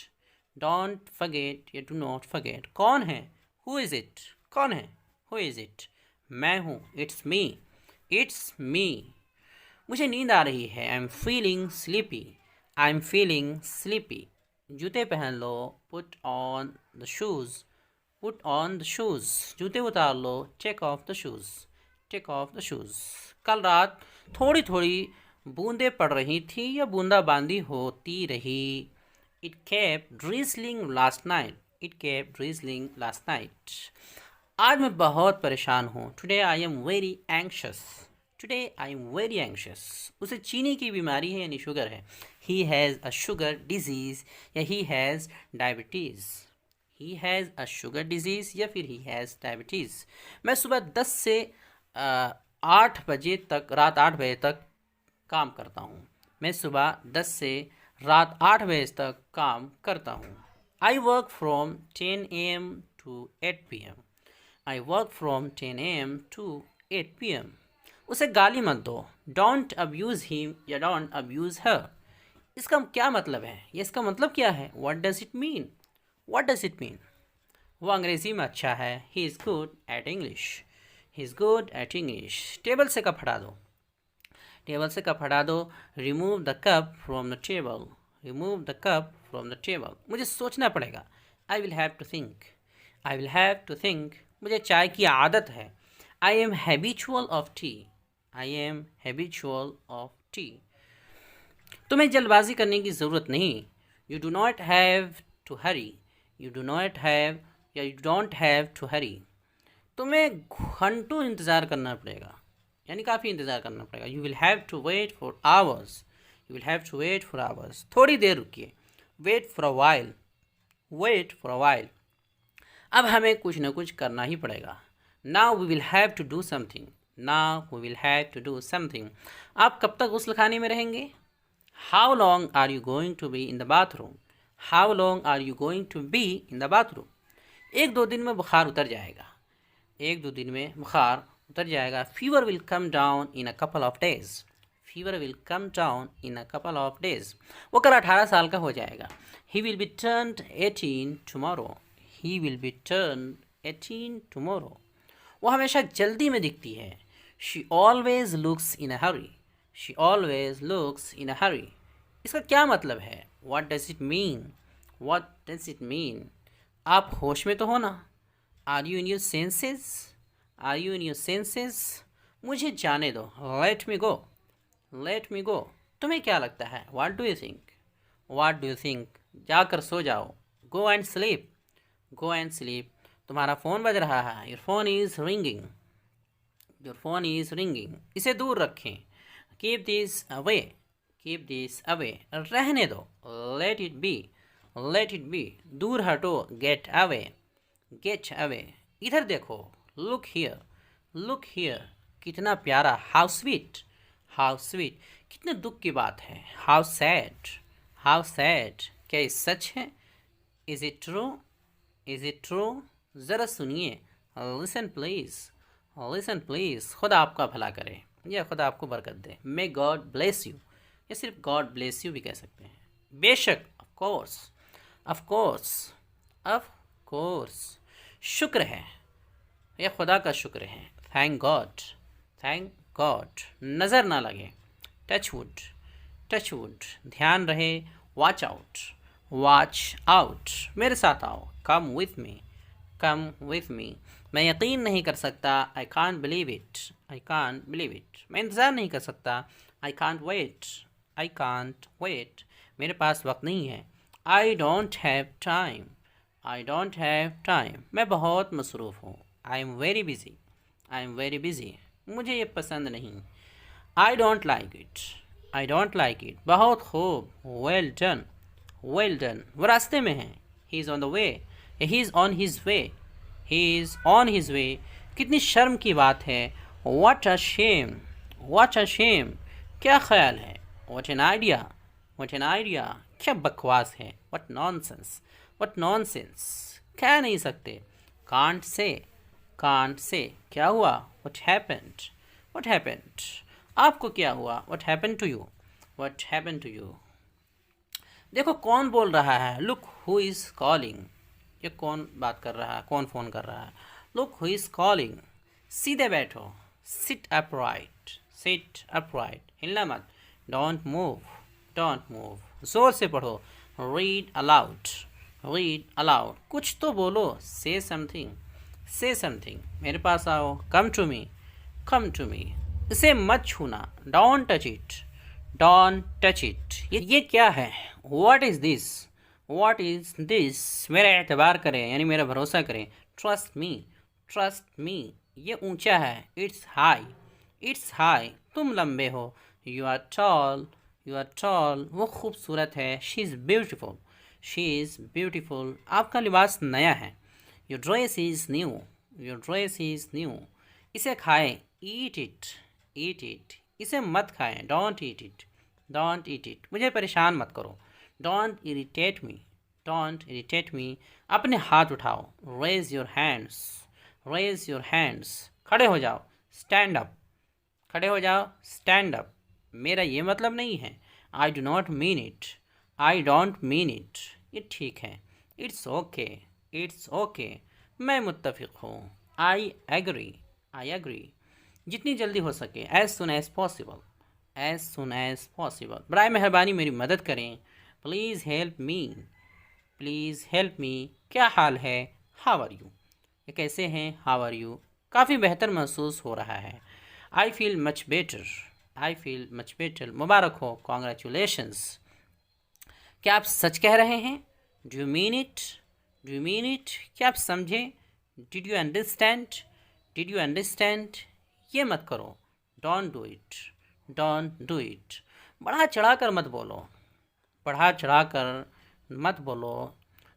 डोंट फॉरगेट या डू नॉट फॉरगेट। कौन है, who is it, कौन है, हु इज़ इट। मैं हूँ, इट्स मी, इट्स मी। मुझे नींद आ रही है, I am feeling sleepy, I am feeling sleepy. जूते पहन लो, put on the shoes, put on the shoes. जूते उतार लो, take off the shoes, take off the shoes. कल रात थोड़ी थोड़ी बूंदें पड़ रही थी या बूंदाबांदी होती रही। It kept drizzling last night, it kept drizzling last night. आज मैं बहुत परेशान हूँ, today I am very anxious, today I am very anxious. उसे चीनी की बीमारी है यानी शुगर है, he has a sugar disease या he has diabetes, he has a sugar disease या फिर ही हैज़ डायबिटीज़। मैं सुबह 10 से 8 बजे तक, रात 8 बजे तक काम करता हूँ, मैं सुबह 10 से रात 8 बजे तक काम करता हूँ। I work from 10 AM to 8 PM, I work from 10 AM to 8 PM। उसे गाली मत दो। डोंट अब्यूज़ हिम या डोंट अब्यूज़ हर। इसका क्या मतलब है? ये इसका मतलब क्या है? What does it mean? What does it mean? वो अंग्रेज़ी में अच्छा है। He is good at English. He is good at English. Table से कप हटा दो। टेबल से कप हटा दो। Remove the cup from the table. Remove the cup from the table. मुझे सोचना पड़ेगा। I will have to think. I will have to think. मुझे चाय की आदत है। I am habitual of tea. I am habitual of tea. तुम्हें जल्दबाजी करने की ज़रूरत नहीं। You do not have to hurry. You do not have या you don't have to hurry. तुम्हें घंटों इंतज़ार करना पड़ेगा, यानी काफ़ी इंतज़ार करना पड़ेगा। You will have to wait for hours. You will have to wait for hours. थोड़ी देर रुकिए। Wait for a while. Wait for a while. अब हमें कुछ ना कुछ करना ही पड़ेगा। Now we will have to do something. Now we will have to do something. आप कब तक गुस्ल खाने में रहेंगे? How long are you going to be in the bathroom? How long are you going to be in the bathroom? 1-2 दिन में बुखार उतर जाएगा। 1-2 दिन में बुखार उतर जाएगा। Fever will come down in a couple of days. Fever will come down in a couple of days. वो कल 18 साल का हो जाएगा। He will be turned 18 tomorrow. He will be turned 18 tomorrow. वो हमेशा जल्दी में दिखती है। She always looks in a hurry. She always looks in a hurry. इसका क्या मतलब है? What does it mean? What does it mean? आप होश में तो हो ना? Are you in your senses? Are you in your senses? मुझे जाने दो। Let me go. Let me go. तुम्हें क्या लगता है? What do you think? What do you think? जाकर सो जाओ। Go and sleep. Go and sleep. तुम्हारा फ़ोन बज रहा है। Your phone is ringing. Your phone is ringing. इसे दूर रखें। Keep this away. Keep this away. रहने दो। Let it be. Let it be. दूर हटो। Get away. Get away. इधर देखो। Look here. Look here. कितना प्यारा। How sweet. How sweet. कितने दुख की बात है। How sad. How sad. क्या ये सच है? Is it true? Is it true? ज़रा सुनिए। Listen please. Listen please. खुदा आपका भला करे या खुदा आपको बरकत दे। मे गॉड ब्लेस यू या सिर्फ गॉड ब्लेस यू भी कह सकते हैं। बेशक। Of course. Of course. Of course. शुक्र है या खुदा का शुक्र है। Thank God. Thank God. नज़र ना लगे। Touch wood. Touch wood. ध्यान रहे। Watch out. Watch out. मेरे साथ आओ। Come with me. Come with me. मैं यकीन नहीं कर सकता। I can't believe it. I can't believe it. मैं इंतज़ार नहीं कर सकता। I can't wait. I can't wait. मेरे पास वक्त नहीं है। I don't have time. I don't have time. मैं बहुत मसरूफ़ हूँ। I am very busy. I am very busy. मुझे ये पसंद नहीं। I don't like it. I don't like it. बहुत खूब। Well done. Well done. वो रास्ते में है। He is on the way. He is on his way. He is on his way. कितनी शर्म की बात है। What a shame. What a shame. क्या ख्याल है। What an idea. What an idea. क्या बकवास है। What nonsense. What nonsense. कह नहीं सकते। Can't say. Can't say. क्या हुआ? What happened. What happened. आपको क्या हुआ? What happened to you. What happened to you. देखो कौन बोल रहा है। Look who is calling. ये कौन बात कर रहा है? कौन फ़ोन कर रहा है? Look who is calling. सीधे बैठो। Sit upright. Sit upright. हिलना मत। Don't move. Don't move. ज़ोर से पढ़ो। Read aloud. Read aloud. कुछ तो बोलो। से समथिंग। से समथिंग। मेरे पास आओ। Come to me. Come to me. इसे मत छूना। Don't touch it. Don't touch it. ये क्या है? What is this. What is this. मेरा एतबार करें यानी मेरा भरोसा करें। Trust me. Trust me. ये ऊंचा है। It's high. It's high. तुम लंबे हो। You are tall. You are tall. वो खूबसूरत है। She is beautiful. She is beautiful. आपका लिबास नया है। Your dress is new. Your dress is new. इसे खाएं। Eat it. Eat it. इसे मत खाएं। Don't eat it. Don't eat it. मुझे परेशान मत करो। Don't irritate me. Don't irritate me. अपने हाथ उठाओ। Raise your hands. Raise your hands, खड़े हो जाओ, स्टैंड अप, खड़े हो जाओ, स्टैंड अप। मेरा ये मतलब नहीं है, I do not mean it, I don't mean it, ये ठीक है, इट्स ओके, इट्स ओके, मैं मुत्तफिक हूँ, आई एग्री, आई एग्री, जितनी जल्दी हो सके, as soon as possible, as soon as possible, बराए मेहरबानी मेरी मदद करें, please help me, please help me, क्या हाल है, हाउ आर यू, ये कैसे हैं, हाउ आर यू, काफ़ी बेहतर महसूस हो रहा है, I feel much better, I feel much better, मुबारक हो, कॉन्ग्रेचुलेशंस, क्या आप सच कह रहे हैं, do you mean it, do you mean it, क्या आप समझें, did you understand, did you understand, ये मत करो, don't do it, don't do it, बढ़ा चढ़ा कर मत बोलो, बढ़ा चढ़ा कर मत बोलो,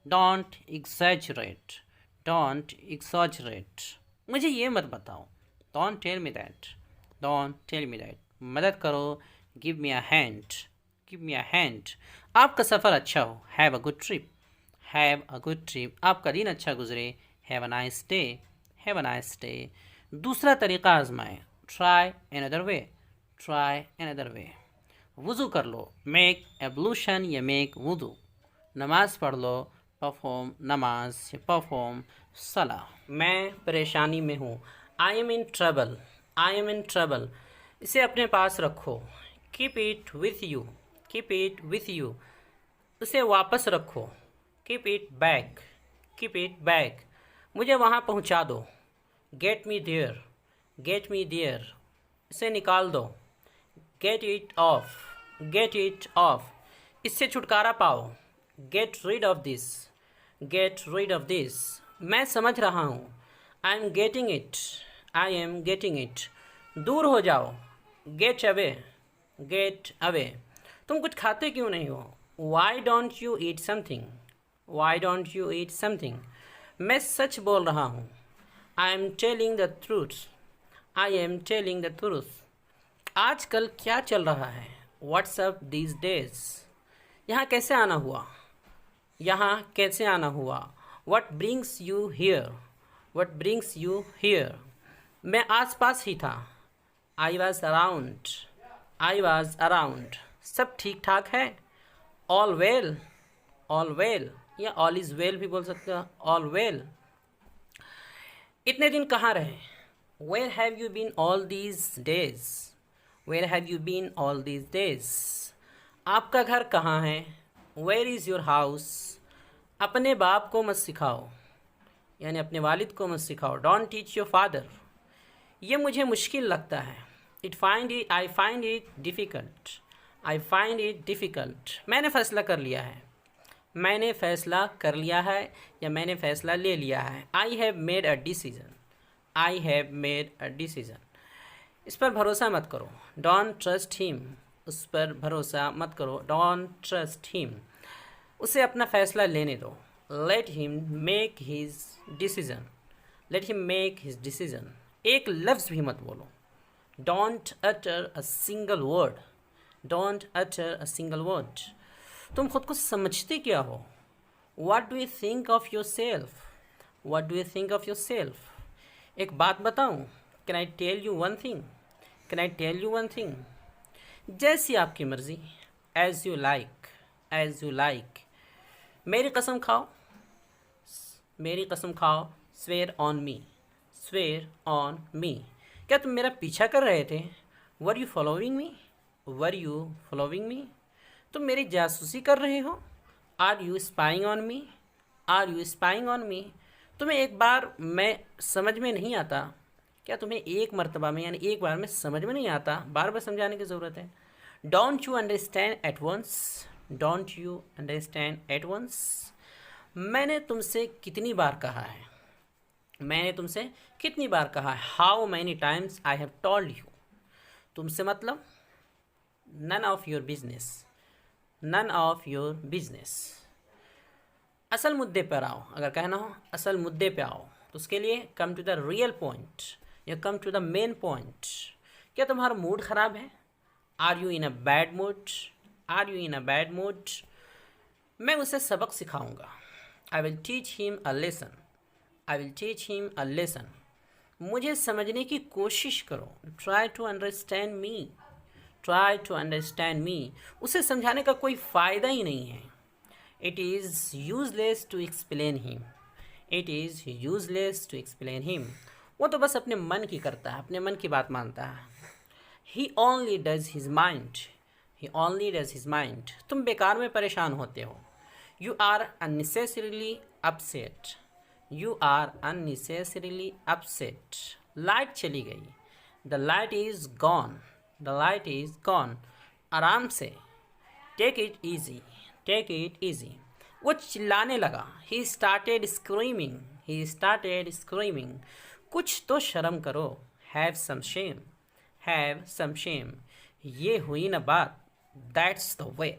डोंट एग्जैजरेट, डोंट एग्जैजरेट, मुझे ये मत बताओ, don't tell me that, don't tell me that, मदद करो, give me a hand, give me a hand, आपका सफ़र अच्छा हो, have a good trip, have a good trip, आपका दिन अच्छा गुजरे, have a nice day, have a nice day, दूसरा तरीक़ा आजमाएं, try another way, try another way, वज़ू कर लो, मेक एब्लूशन या मेक वुदू, नमाज पढ़ लो, परफॉर्म नमाज या परफॉर्म सलाह, मैं परेशानी में हूँ, I am in trouble, I am in trouble, इसे अपने पास रखो, keep it with you, keep it with you, उसे वापस रखो, keep it back, keep it back, मुझे वहाँ पहुँचा दो, get me there, get me there, इसे निकाल दो, get it off, get it off, इससे छुटकारा पाओ, get rid of this, get rid of this, मैं समझ रहा हूँ, I am getting it, I am getting it, दूर हो जाओ, गेट अवे, गेट अवे, तुम कुछ खाते क्यों नहीं हो, why don't you eat something, why don't you eat something, मैं सच बोल रहा हूँ, I am telling the truth, I am telling the truth, आजकल क्या चल रहा है, व्हाट्सअप दीज डेज, यहाँ कैसे आना हुआ, यहाँ कैसे आना हुआ, what brings you here, what brings you here, मैं आस पास ही था, I was around, I was around, सब ठीक ठाक है, ऑल वेल, ऑल वेल, या ऑल इज़ वेल भी बोल सकते हो, ऑल वेल, इतने दिन कहाँ रहे, where have you been all these days, where have you been all these days, आपका घर कहाँ है, वेयर इज़ योर हाउस, अपने बाप को मत सिखाओ, यानी अपने वालिद को मत सिखाओ, डोंट टीच योर फादर, ये मुझे मुश्किल लगता है, I find it difficult, I find it difficult, मैंने फ़ैसला कर लिया है, मैंने फ़ैसला कर लिया है या मैंने फ़ैसला ले लिया है, I have made a decision, I have made a decision, इस पर भरोसा मत करो, डोंट ट्रस्ट हिम, उस पर भरोसा मत करो, डोंट ट्रस्ट हिम, उसे अपना फ़ैसला लेने दो, let him make his decision, let him make his decision, एक लफ्ज़ भी मत बोलो, don't utter a single word, don't utter a single word, तुम खुद को समझते क्या हो, what do you think of yourself, what do you think of yourself, एक बात बताऊँ, can I tell you one thing, can I tell you one thing, जैसी आपकी मर्ज़ी, as you like, as you like, मेरी कसम खाओ, मेरी कसम खाओ, swear on me, swear on me, क्या तुम मेरा पीछा कर रहे थे, were you following me, were you following me, तुम मेरी जासूसी कर रहे हो, are you spying on me, are you spying on me, तुम्हें एक बार मैं समझ में नहीं आता, क्या तुम्हें एक मर्तबा में यानी एक बार में समझ में नहीं आता, बार बार समझाने की ज़रूरत है, don't you understand at once, don't you understand at once, मैंने तुमसे कितनी बार कहा है, मैंने तुमसे कितनी बार कहा है, how many times I have told you, तुमसे मतलब none of your business, none of your business, असल मुद्दे पर आओ, अगर कहना हो असल मुद्दे पे आओ तो उसके लिए come to the real point या come to the main point, क्या तुम्हारा मूड ख़राब है, are you in a bad mood, are you in a bad mood, मैं उसे सबक सिखाऊंगा, I will teach him a lesson, I will teach him a lesson, मुझे समझने की कोशिश करो, try to understand me, try to understand me. उसे समझाने का कोई फ़ायदा ही नहीं है। It is useless to explain him, it is useless to explain him. वो तो बस अपने मन की करता है, अपने मन की बात मानता है। He only does his mind, he only does his mind. तुम बेकार में परेशान होते हो। You are unnecessarily upset, you are unnecessarily upset. Light चली गई, the light is gone, the light is gone. आराम से, take it easy, take it easy. वो चिल्लाने लगा, he started screaming, he started screaming. कुछ तो शर्म करो, have some shame, have some shame. ये हुई ना बात, that's the way,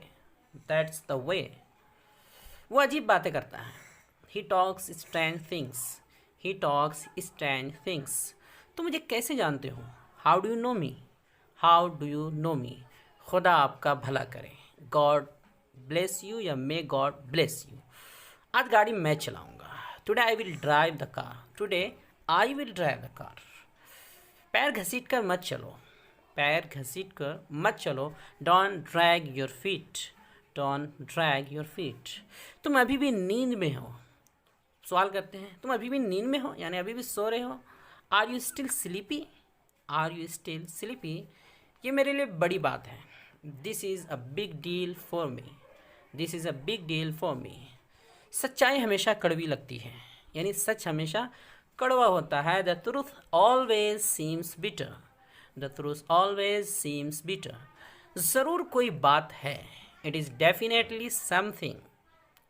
that's the way. वो अजीब बातें करता है। He talks strange things, he talks strange things. तो मुझे कैसे जानते हो? How do you know me, how do you know me. खुदा आपका भला करे, गॉड ब्लेस यू या मे गॉड ब्लेस यू। आज गाड़ी मैं चलाऊंगा। Today I will drive the car, today I will drive the car. पैर घसीट कर मत चलो, पैर घसीट कर मत चलो। Don't drag your feet, don't drag your feet. तुम अभी भी नींद में हो। सवाल करते हैं, तुम अभी भी नींद में हो, यानी अभी भी सो रहे हो। Are you still sleepy, are you still sleepy. ये मेरे लिए बड़ी बात है। This is a big deal for me, this is a big deal for me. सच्चाई हमेशा कड़वी लगती है, यानी सच हमेशा कड़वा होता है। The truth always seems bitter, the truth always seems bitter. ज़रूर कोई बात है। It is definitely something,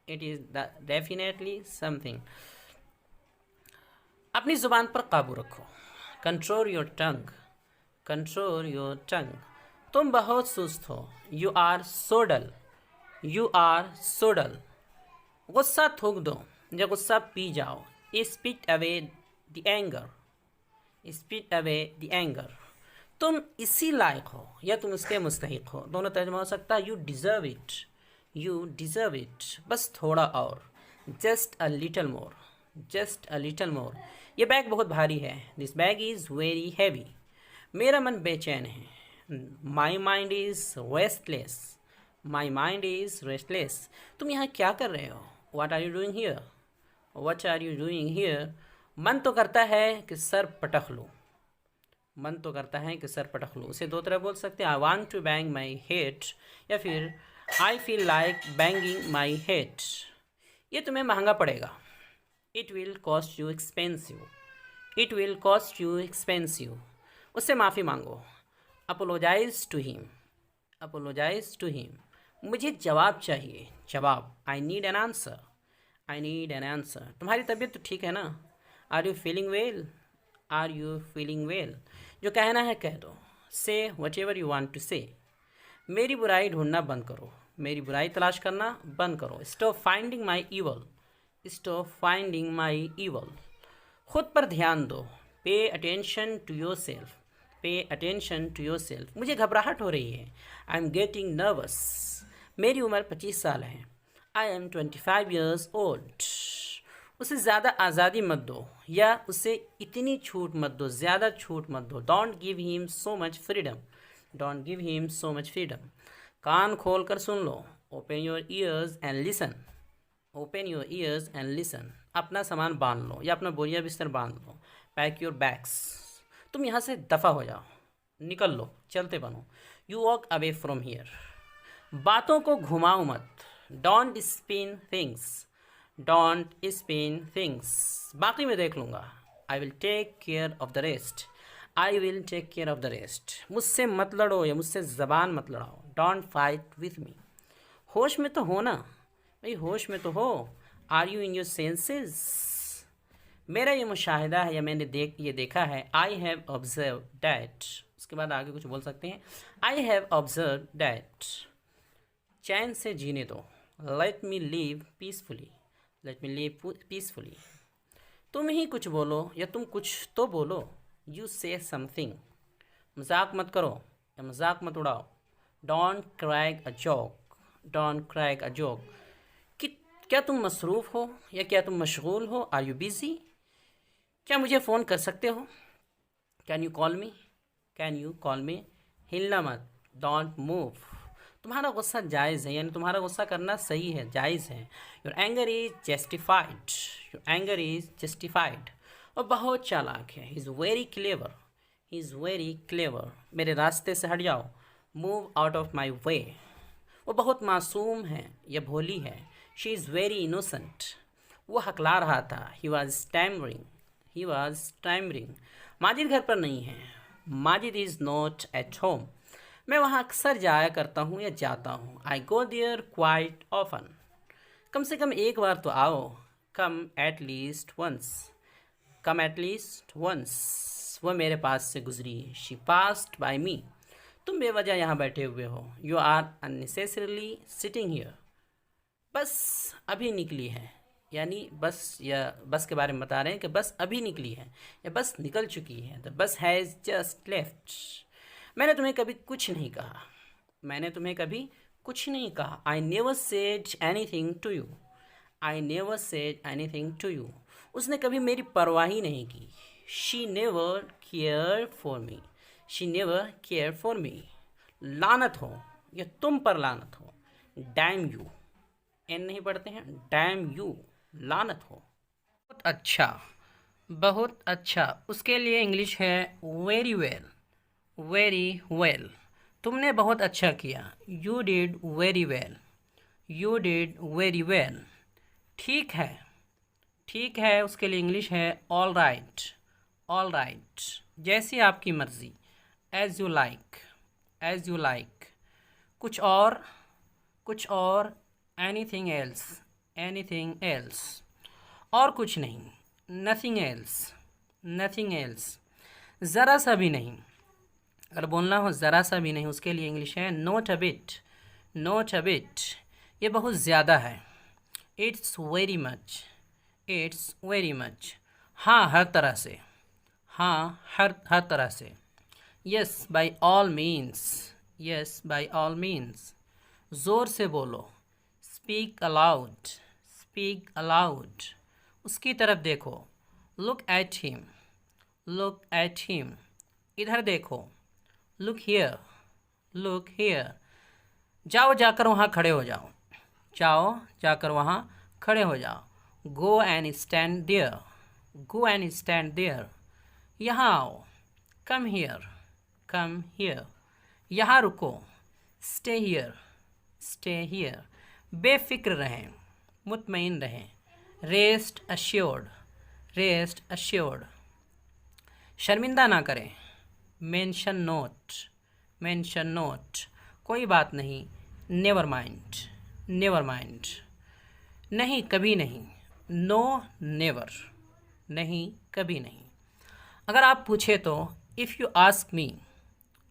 it is definitely something. अपनी ज़ुबान पर काबू रखो। Control your tongue, control your tongue. तुम बहुत सुस्त हो। You are so dull, you are so dull. गुस्सा थूक दो या गुस्सा पी जाओ। Spit away the anger, spit away the anger. तुम इसी लायक हो या तुम इसके मुस्तहिक हो, दोनों तर्जुमा हो सकता है। You deserve it, you deserve it. बस थोड़ा और, just a little more, just a little more. ये बैग बहुत भारी है। This bag is very heavy. मेरा मन बेचैन है। My mind is restless, my mind is restless. तुम यहाँ क्या कर रहे हो? What are you doing here, what are you doing here. मन तो करता है कि सर पटक लूँ, मन तो करता है कि सर पटक लूँ। उसे दो तरह बोल सकते हैं, I want to bang my head, या फिर I feel like banging my head. ये तुम्हें महंगा पड़ेगा। It will cost you expensive, it will cost you expensive. उससे माफ़ी मांगो। Apologise to him, apologise to him. मुझे जवाब चाहिए, जवाब। I need an answer, I need an answer. तुम्हारी तबीयत तो ठीक है ना? Are you feeling well, are you feeling well. जो कहना है कह दो। Say whatever you want to say. मेरी बुराई ढूंढना बंद करो, मेरी बुराई तलाश करना बंद करो। Stop finding my evil, stop finding my evil. खुद पर ध्यान दो। Pay attention to yourself, pay attention to yourself. मुझे घबराहट हो रही है। I am getting nervous. मेरी उम्र 25 साल है। I am 25 years old. उसे ज़्यादा आज़ादी मत दो, या उसे इतनी छूट मत दो, ज़्यादा छूट मत दो। Don't give him so much freedom, don't give him so much freedom. कान खोल कर सुन लो। Open your ears and listen, open your ears and listen. अपना सामान बांध लो या अपना बोरिया बिस्तर बांध लो। Pack your bags. तुम यहाँ से दफ़ा हो जाओ, निकल लो, चलते बनो। You walk away from here. बातों को घुमाओ मत। Don't spin things, don't spin things. बाकी मैं देख लूँगा। I will take care of the rest, I will take care of the rest. मुझसे मत लड़ो या मुझसे ज़बान मत लड़ाओ। Don't fight with me. होश में तो हो ना भाई, होश में तो हो। Are you in your senses. मेरा ये मुशाहिदा है या मैंने ये देखा है। I have observe that. उसके बाद आगे कुछ बोल सकते हैं। I have observe that. चैन से जीने दो। Let me live peacefully, let me live peacefully. तुम ही कुछ बोलो या तुम कुछ तो बोलो। यू से समथिंग। मजाक मत करो या मजाक मत उड़ाओ। Don't crack a joke, don't crack a joke. कि क्या तुम मसरूफ़ हो या क्या तुम मशगूल हो? आर यू बिज़ी, क्या मुझे फ़ोन कर सकते हो? Can you call me? Can you call मी? हिलना मत, डोंट मूव। तुम्हारा गुस्सा जायज़ है, यानी तुम्हारा गुस्सा करना सही है, जायज़ है। Your anger is justified, your anger is justified. और बहुत चालाक है, he is very clever, he is very clever. मेरे रास्ते से हट जाओ, मूव आउट ऑफ माई वे। वो बहुत मासूम है या भोली है, शी इज़ वेरी इनोसेंट। वो हकला रहा था, he was stammering, he was stammering. Majid घर पर नहीं है, Majid is not at home. मैं वहाँ अक्सर जाया करता हूँ या जाता हूँ, I go there quite often. कम से कम एक बार तो आओ, come at least once, come at least once. वह मेरे पास से गुजरी, शी पास्ड बाय मी। तुम बेवजह यहाँ बैठे हुए हो, you are unnecessarily sitting here. बस अभी निकली है, यानी बस या बस के बारे में बता रहे हैं कि बस अभी निकली है या बस निकल चुकी है। The bus has just left. मैंने तुम्हें कभी कुछ नहीं कहा, मैंने तुम्हें कभी कुछ नहीं कहा। I never said anything to you, I never said anything to you. उसने कभी मेरी परवाह ही नहीं की। She never care for me, she never care for me. लानत हो या तुम पर लानत हो, डैम यू। एन नहीं पढ़ते हैं, डैम यू, लानत हो। बहुत अच्छा, बहुत अच्छा, उसके लिए इंग्लिश है वेरी वेल, वेरी वेल। तुमने बहुत अच्छा किया, you did very well, you did very well. ठीक है, ठीक है, उसके लिए इंग्लिश है ऑल राइट, ऑल राइट। जैसी आपकी मर्ज़ी, as you like, as you like. कुछ और, कुछ और, एनीथिंग एल्स, एनीथिंग एल्स। और कुछ नहीं, नथिंग एल्स, नथिंग एल्स। ज़रा सा भी नहीं, अगर बोलना हो ज़रा सा भी नहीं, उसके लिए इंग्लिश है not a bit, not a bit. ये बहुत ज़्यादा है, it's very much, it's very much. हाँ हर तरह से, हाँ हर तरह से। Yes by all means, yes by all means. ज़ोर से बोलो, स्पीक अलाउड, स्पीक अलाउड। उसकी तरफ देखो, look at him, look at him. इधर देखो, लुक हियर, लुक हियर। जाओ जाकर वहाँ खड़े हो जाओ, जाओ जाकर वहाँ खड़े हो जाओ। Go and stand there, go and stand there. यहाँ आओ, कम हियर, कम हियर। यहाँ रुको, स्टे हियर, स्टे हियर। बेफिक्र रहें, मुतमईन रहें। Rest assured, rest assured. शर्मिंदा ना करें, मेंशन नोट, मेंशन नोट। कोई बात नहीं, नेवर माइंड, नेवर माइंड। नहीं कभी नहीं, नो नेवर, नहीं कभी नहीं। अगर आप पूछे तो, इफ़ यू आस्क मी,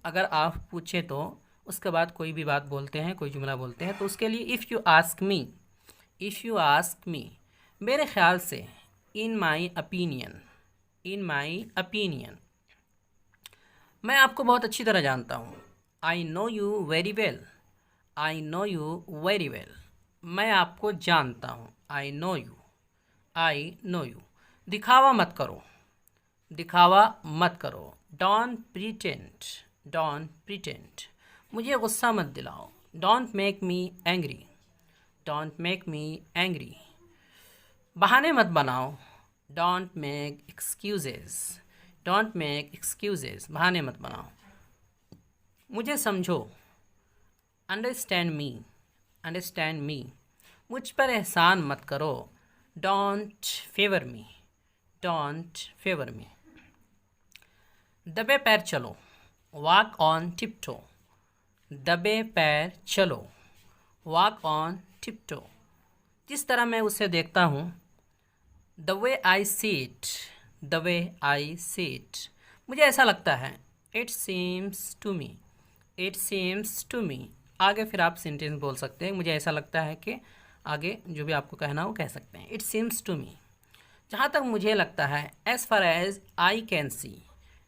अगर आप पूछे तो उसके बाद कोई भी बात बोलते हैं, कोई जुमला बोलते हैं, तो उसके लिए if you ask me, if you ask me. मेरे ख्याल से, इन my opinion, in my opinion. मैं आपको बहुत अच्छी तरह जानता हूँ, I know you very well, I know you very well. मैं आपको जानता हूँ, I know you, I know you. दिखावा मत करो, दिखावा मत करो। Don't pretend, don't pretend. मुझे गुस्सा मत दिलाओ, don't make me angry, don't make me angry. बहाने मत बनाओ, don't make excuses, don't make excuses. बहाने मत बनाओ। मुझे समझो, अंडरस्टैंड मी, अंडरस्टैंड मी। मुझ पर एहसान मत करो, don't favour me, don't favour me. दबे पैर चलो, वॉक ऑन टिपटो, दबे पैर चलो, वॉक ऑन टिपटो। जिस तरह मैं उसे देखता हूँ, the way I see it, the way I see it. मुझे ऐसा लगता है, it seems to me, it seems to me. आगे फिर आप सेंटेंस बोल सकते हैं, मुझे ऐसा लगता है कि आगे जो भी आपको कहना हो कह सकते हैं। इट सीम्स टू मी, जहाँ तक मुझे लगता है। As far as I can see,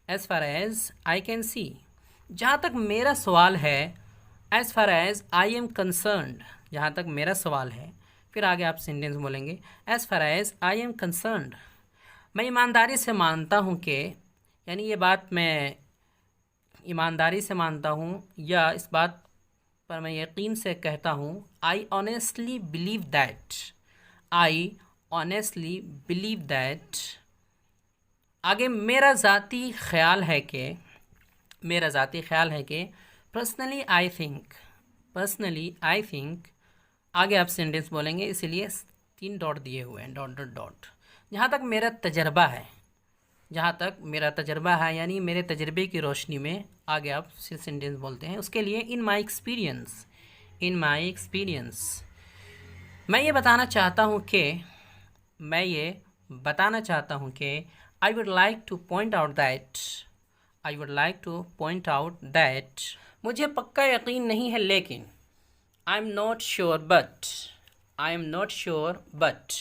as far as I can see. जहाँ तक मेरा सवाल है, as far as I am concerned, जहाँ तक मेरा सवाल है। फिर आगे आप सेंटेंस बोलेंगे, as far as I am concerned. मैं ईमानदारी से मानता हूँ कि, यानी ये बात मैं ईमानदारी से मानता हूँ या इस बात पर मैं यकीन से कहता हूँ, I honestly believe that, I honestly believe that. आगे मेरा ज़ाती ख्याल है कि, मेरा ज़ाती ख्याल है कि, personally I think, personally I think. आगे आप सेंटेंस बोलेंगे इसीलिए 3 डॉट दिए हुए हैं, डॉट डॉट डॉट। जहाँ तक मेरा तजर्बा है, जहाँ तक मेरा तजर्बा है, यानी मेरे तजर्बे की रोशनी में आगे आप सेंटेंस बोलते हैं। उसके लिए इन my experience, in my experience. मैं ये बताना चाहता हूँ कि, मैं ये बताना चाहता हूँ कि I would like two point out that, I would like two point out that. मुझे पक्का यकीन नहीं है लेकिन, आई am not sure but, I am not sure but.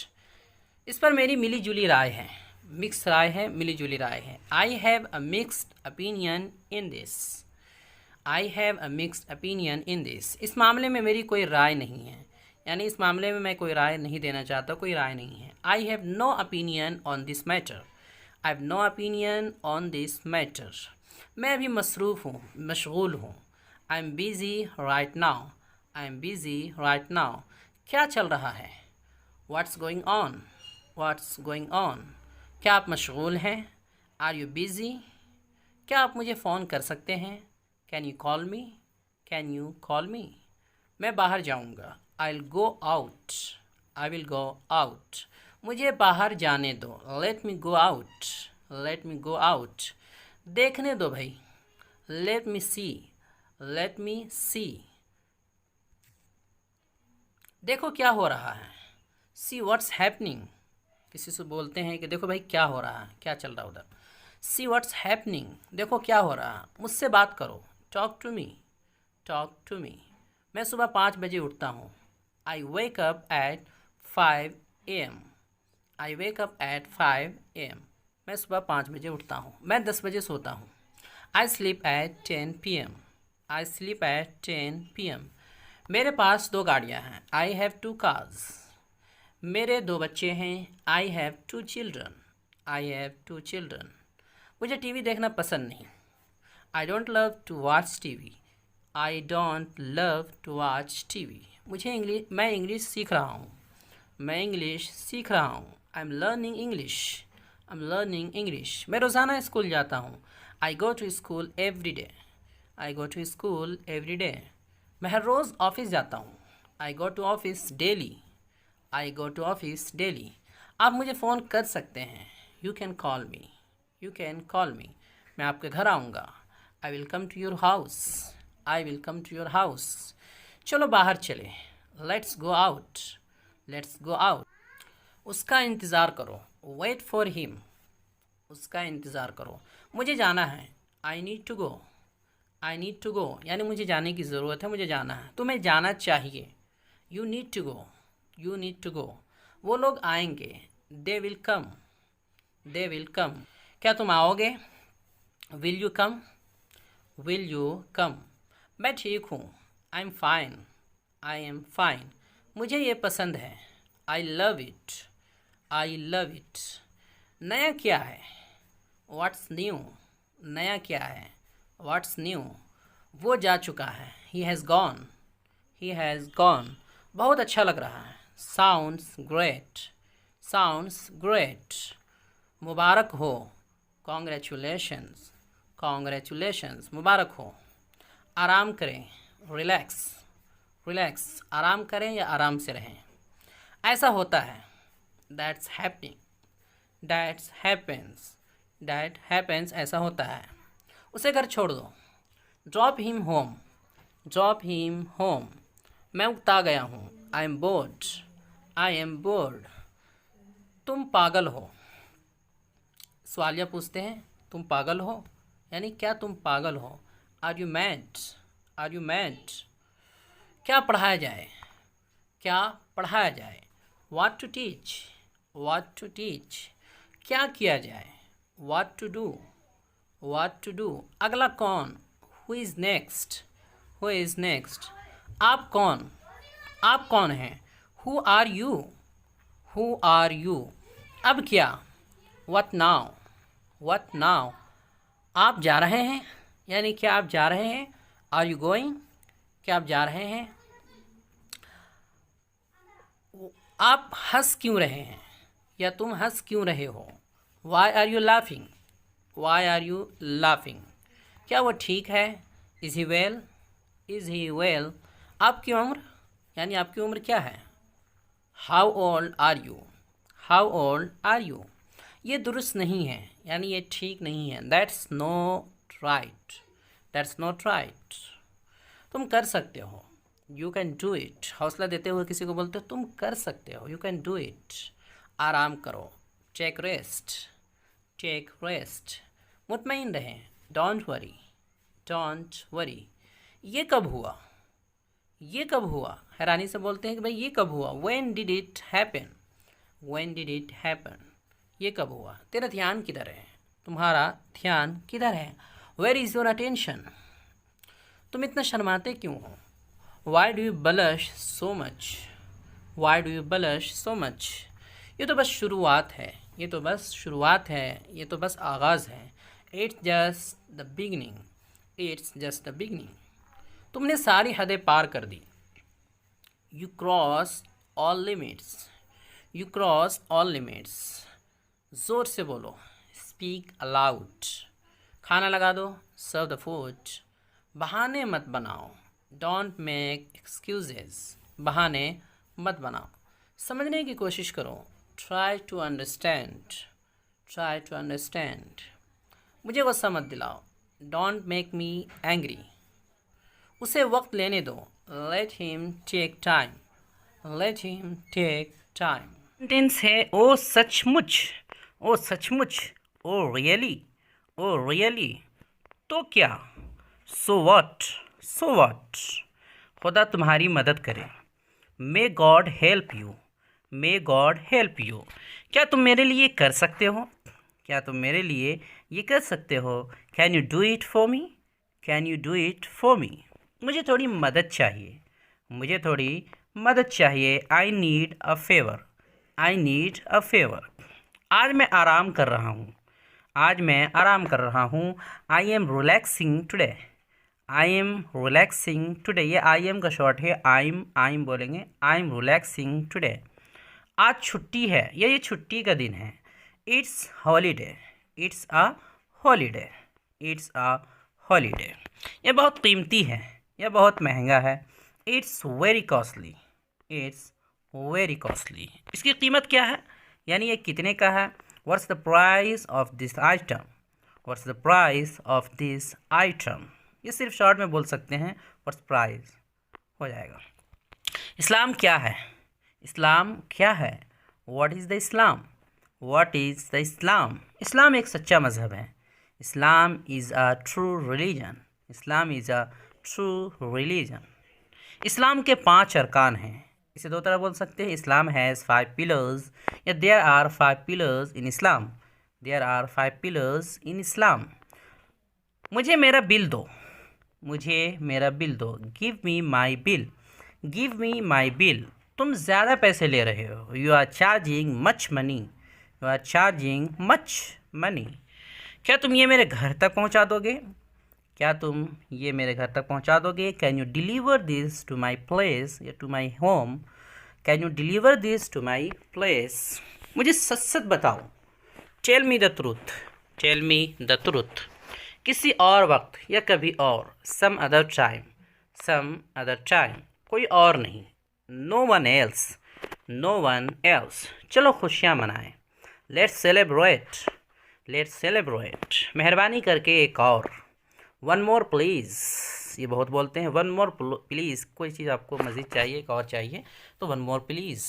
इस पर मेरी मिली जुली राय है, मिक्स राय है, मिली जुली राय है। I have a mixed opinion in this, I have a mixed opinion in this. इस मामले में मेरी कोई राय नहीं है, यानी इस मामले में मैं कोई राय नहीं देना चाहता, कोई राय नहीं है। I have no opinion on this matter, I have no opinion on this matter. मैं अभी मसरूफ़ हूँ, मशगूल हूँ। I am busy right now, I am busy right now. क्या चल रहा है? What's going on, what's going on. क्या आप मशगूल हैं? Are you busy? क्या आप मुझे फ़ोन कर सकते हैं? Can you call me, can you call me. मैं बाहर जाऊँगा, I will go out, I will go out. मुझे बाहर जाने दो, let me go out, late me go out. देखने दो भाई, late me see, let me सी। देखो क्या हो रहा है, सी व्हाट्स हैपनिंग। किसी से बोलते हैं कि देखो भाई क्या हो रहा है, क्या चल रहा है उधर। सी व्हाट्स हैपनिंग, देखो क्या हो रहा है, मुझसे बात करो, talk to me, talk to me. मैं सुबह 5 बजे उठता हूँ, I wake up at 5 AM, I wake up at 5 AM। मैं सुबह 5 बजे उठता हूँ। मैं 10 बजे सोता हूँ, I sleep at 10 PM, I sleep at 10 PM। मेरे पास 2 गाड़ियाँ हैं, आई हैव 2 कार्स। मेरे 2 बच्चे हैं, I have 2 children, I have 2 children. मुझे टीवी देखना पसंद नहीं, I don't love to watch TV, I don't love to watch TV. मैं इंग्लिश सीख रहा हूँ, मैं इंग्लिश सीख रहा हूँ। I am learning English, I am learning English. मैं रोज़ाना स्कूल जाता हूँ, I go to school every day, I go to school every day. मैं हर रोज़ ऑफिस जाता हूँ, I go to office daily, I go to office daily. आप मुझे फ़ोन कर सकते हैं, you can call me, you can call me. मैं आपके घर आऊँगा, I will come to your house, I will come to your house. चलो बाहर चले, let's go out, let's go out. उसका इंतज़ार करो, वेट फॉर हिम, उसका इंतज़ार करो। मुझे जाना है, I need to go, I need to go, यानी मुझे जाने की ज़रूरत है, मुझे जाना है। तुम्हें जाना चाहिए, you need to go, you need to go. वो लोग आएंगे, they will come, they will come. क्या तुम आओगे, will you come, will you come. मैं ठीक हूँ, I am fine, I am fine. मुझे ये पसंद है, I love it, I love it. नया क्या है, व्हाट्स न्यू, नया क्या है, व्हाट्स न्यू। वो जा चुका है, he has gone, he has gone. बहुत अच्छा लग रहा है, साउंड्स ग्रेट, साउंड्स ग्रेट। मुबारक हो, कॉन्ग्रेचुलेशंस, कॉन्ग्रेचुलेशंस, मुबारक हो। आराम करें, रिलैक्स, रिलैक्स। आराम करें या आराम से रहें। ऐसा होता है, that's happening, that's happens, that happens, ऐसा होता है। उसे घर छोड़ दो, drop him home, drop him home. मैं उकता गया हूँ, I M board, I am board. तुम पागल हो, सवालिया पूछते हैं, तुम पागल हो, यानी क्या तुम पागल हो। Are you mad, are you mad. क्या पढ़ाया जाए, क्या पढ़ाया जाए। What to teach, what to teach. क्या किया जाए, what to do, what to do. अगला कौन, who is next, who is next. आप कौन, आप कौन हैं, who are you, who are you. अब क्या, व्हाट नाउ, व्हाट नाउ। आप जा रहे हैं, यानी क्या आप जा रहे हैं। आर यू गोइंग, क्या आप जा रहे हैं। आप हंस क्यों रहे हैं, या तुम हंस क्यों रहे हो। Why are you laughing, why are you laughing. क्या वो ठीक है। Is he well, is he well. आपकी उम्र, यानी आपकी उम्र क्या है। How old are you, how old are you. ये दुरुस्त नहीं है, यानी ये ठीक नहीं है। That's not right, that's not right. तुम कर सकते हो, यू कैन डू इट। हौसला देते हुए किसी को बोलते हो तुम कर सकते हो, यू कैन डू इट। आराम करो, टेक रेस्ट, टेक रेस्ट। मुतमईन रहें, डोंट वरी, डोंट वरी। ये कब हुआ, ये कब हुआ। हैरानी से बोलते हैं कि भाई ये कब हुआ। When did it happen, when did it happen. ये कब हुआ। तेरा ध्यान किधर है, तुम्हारा ध्यान किधर है। Where is your attention. तुम इतना शर्माते क्यों हो। Why do you blush so much, why do you blush so much. ये तो बस शुरुआत है, ये तो बस शुरुआत है, ये तो बस आगाज़ है। It's just the beginning, it's just the beginning. तुमने सारी हदें पार कर दी। You cross all limits, you cross all limits. ज़ोर से बोलो, स्पीक अलाउड। खाना लगा दो, सर्व द फूड। बहाने मत बनाओ, डोंट मेक एक्सक्यूजेस। बहाने मत बनाओ। समझने की कोशिश करो, try to understand, try to understand. मुझे गुस्सा मत दिलाओ, डोंट मेक मी एंग्री। उसे वक्त लेने दो, let him take time, let him take time. Sentence है ओ सचमुच, ओ सचमुच, ओ रियली, ओ रियली। तो क्या, सो वॉट, सो वॉट। खुदा तुम्हारी मदद करे, may God help you, may God help you. क्या तुम मेरे लिए कर सकते हो, क्या तुम मेरे लिए ये कर सकते हो। Can you do it for me, can you do it for me. मुझे थोड़ी मदद चाहिए, मुझे थोड़ी मदद चाहिए। I need a favour, I need a favour. आज मैं आराम कर रहा हूँ, आज मैं आराम कर रहा हूँ। I am relaxing today, I am relaxing today. ये आई एम का शॉर्ट है, आई एम बोलेंगे, आई एम रिलैक्सिंग टुडे। आज छुट्टी है, या ये छुट्टी का दिन है। It's holiday, it's a holiday, it's a holiday. ये बहुत कीमती है, यह बहुत महंगा है। It's very costly, it's very costly. इसकी कीमत क्या है, यानी ये कितने का है। What's the price of this item, what's the price of this item. ये सिर्फ शॉर्ट में बोल सकते हैं, व्हाट्स प्राइस हो जाएगा। इस्लाम क्या है, इस्लाम क्या है। What is the Islam, what is the Islam. इस्लाम एक सच्चा मज़हब है। Islam is a true religion, Islam is a true religion. इस्लाम के 5 अरकान हैं। इसे 2 तरह बोल सकते हैं। इस्लाम हैज़ 5 पिलर्स, या there are 5 pillars in Islam, there are 5 pillars in Islam. मुझे मेरा बिल दो, मुझे मेरा बिल दो। Give me my bill, give me my bill. तुम ज़्यादा पैसे ले रहे हो। You are charging much money, you are charging much money. क्या तुम ये मेरे घर तक पहुंचा दोगे, क्या तुम ये मेरे घर तक पहुंचा दोगे। Can you deliver this to my place, या to my home. Can you deliver this to my place. मुझे सच सच बताओ, tell me the truth, tell me the truth. किसी और वक्त, या कभी और। Some other time, some other time. कोई और नहीं, no one else, no one else. चलो खुशियाँ मनाएं, लेट्स सेलिब्रेट, लेट्स सेलिब्रेट। मेहरबानी करके एक और। वन मोर प्लीज़, ये बहुत बोलते हैं। वन मोर प्लीज़, कोई चीज़ आपको मज़ीद चाहिए, एक और चाहिए, तो one more please,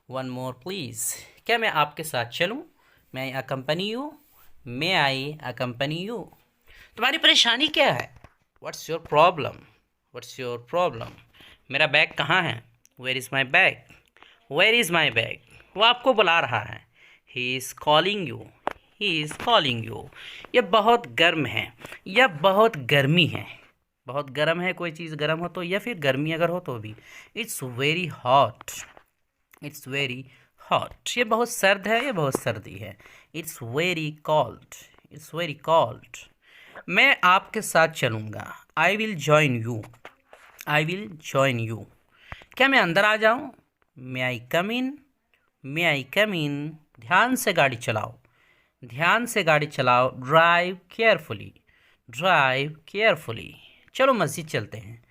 one more please. क्या मैं आपके साथ चलूँ, मैं I accompany you, may I accompany you. तुम्हारी परेशानी क्या है, what's your problem, what's your problem. मेरा बैग कहाँ है, where is my bag, where is my bag. वो आपको बुला रहा है, he is calling you, he is calling you. यह बहुत गर्म है, यह बहुत गर्मी है। बहुत गर्म है, कोई चीज़ गर्म हो तो, या फिर गर्मी अगर हो तो भी। It's very hot, it's very hot, ये बहुत सर्द है, ये बहुत सर्दी है। It's very cold, it's very cold. मैं आपके साथ चलूँगा, I will join you, I will join you. क्या मैं अंदर आ जाऊँ? मे आई कम इन, मे आई कम इन। ध्यान से गाड़ी चलाओ, ध्यान से गाड़ी चलाओ। Drive carefully, drive carefully. चलो मस्जिद चलते हैं।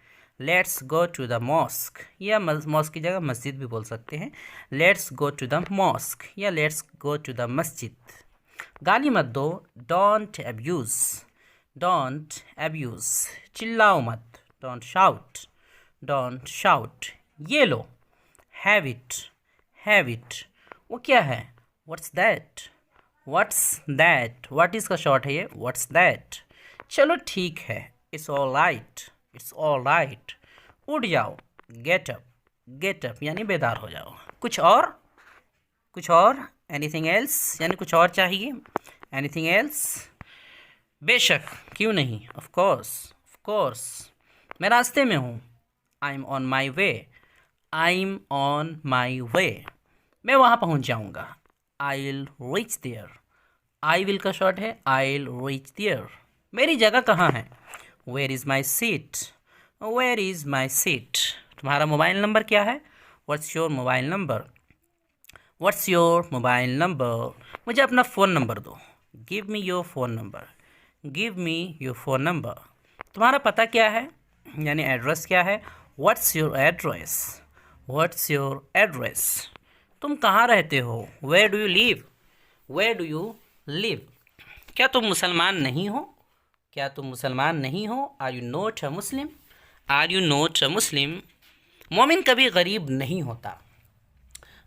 Let's go to the mosque, या मॉस्क की जगह मस्जिद भी बोल सकते हैं। Let's go to the mosque या let's go to the masjid. गाली मत दो, डोंट एब्यूज़, डोंट एब्यूज़। चिल्लाओ मत, डोंट शाउट, डोंट शाउट। ये लो, हैव इट, हैव इट। वो क्या है? What's that, what's that. What इसका शॉर्ट है ये, व्हाट्स दैट। चलो ठीक है, it's all right, it's all right. उठ जाओ, गेट अप, गेट अप यानी बेदार हो जाओ। कुछ और, कुछ और, एनीथिंग एल्स यानी कुछ और चाहिए, एनीथिंग एल्स। बेशक, क्यों नहीं, ऑफ कोर्स, ऑफ कोर्स। मैं रास्ते में हूँ, I am on my way, I am on my way. मैं वहाँ पहुँच जाऊँगा, I will reach there. I will का शॉर्ट है, आई विल रीच देयर। मेरी जगह कहाँ है? Where is my seat, where is my seat. तुम्हारा मोबाइल नंबर क्या है? What's your mobile number, what's your mobile number. मुझे अपना फ़ोन नंबर दो, give me your phone number, give me your phone number. तुम्हारा पता क्या है यानी एड्रेस क्या है? What's your address, what's your address. तुम कहाँ रहते हो? Where do you live, where do you live. क्या तुम मुसलमान नहीं हो? क्या तुम मुसलमान नहीं हो? Are you not a Muslim, are you not a Muslim. मोमिन कभी गरीब नहीं होता,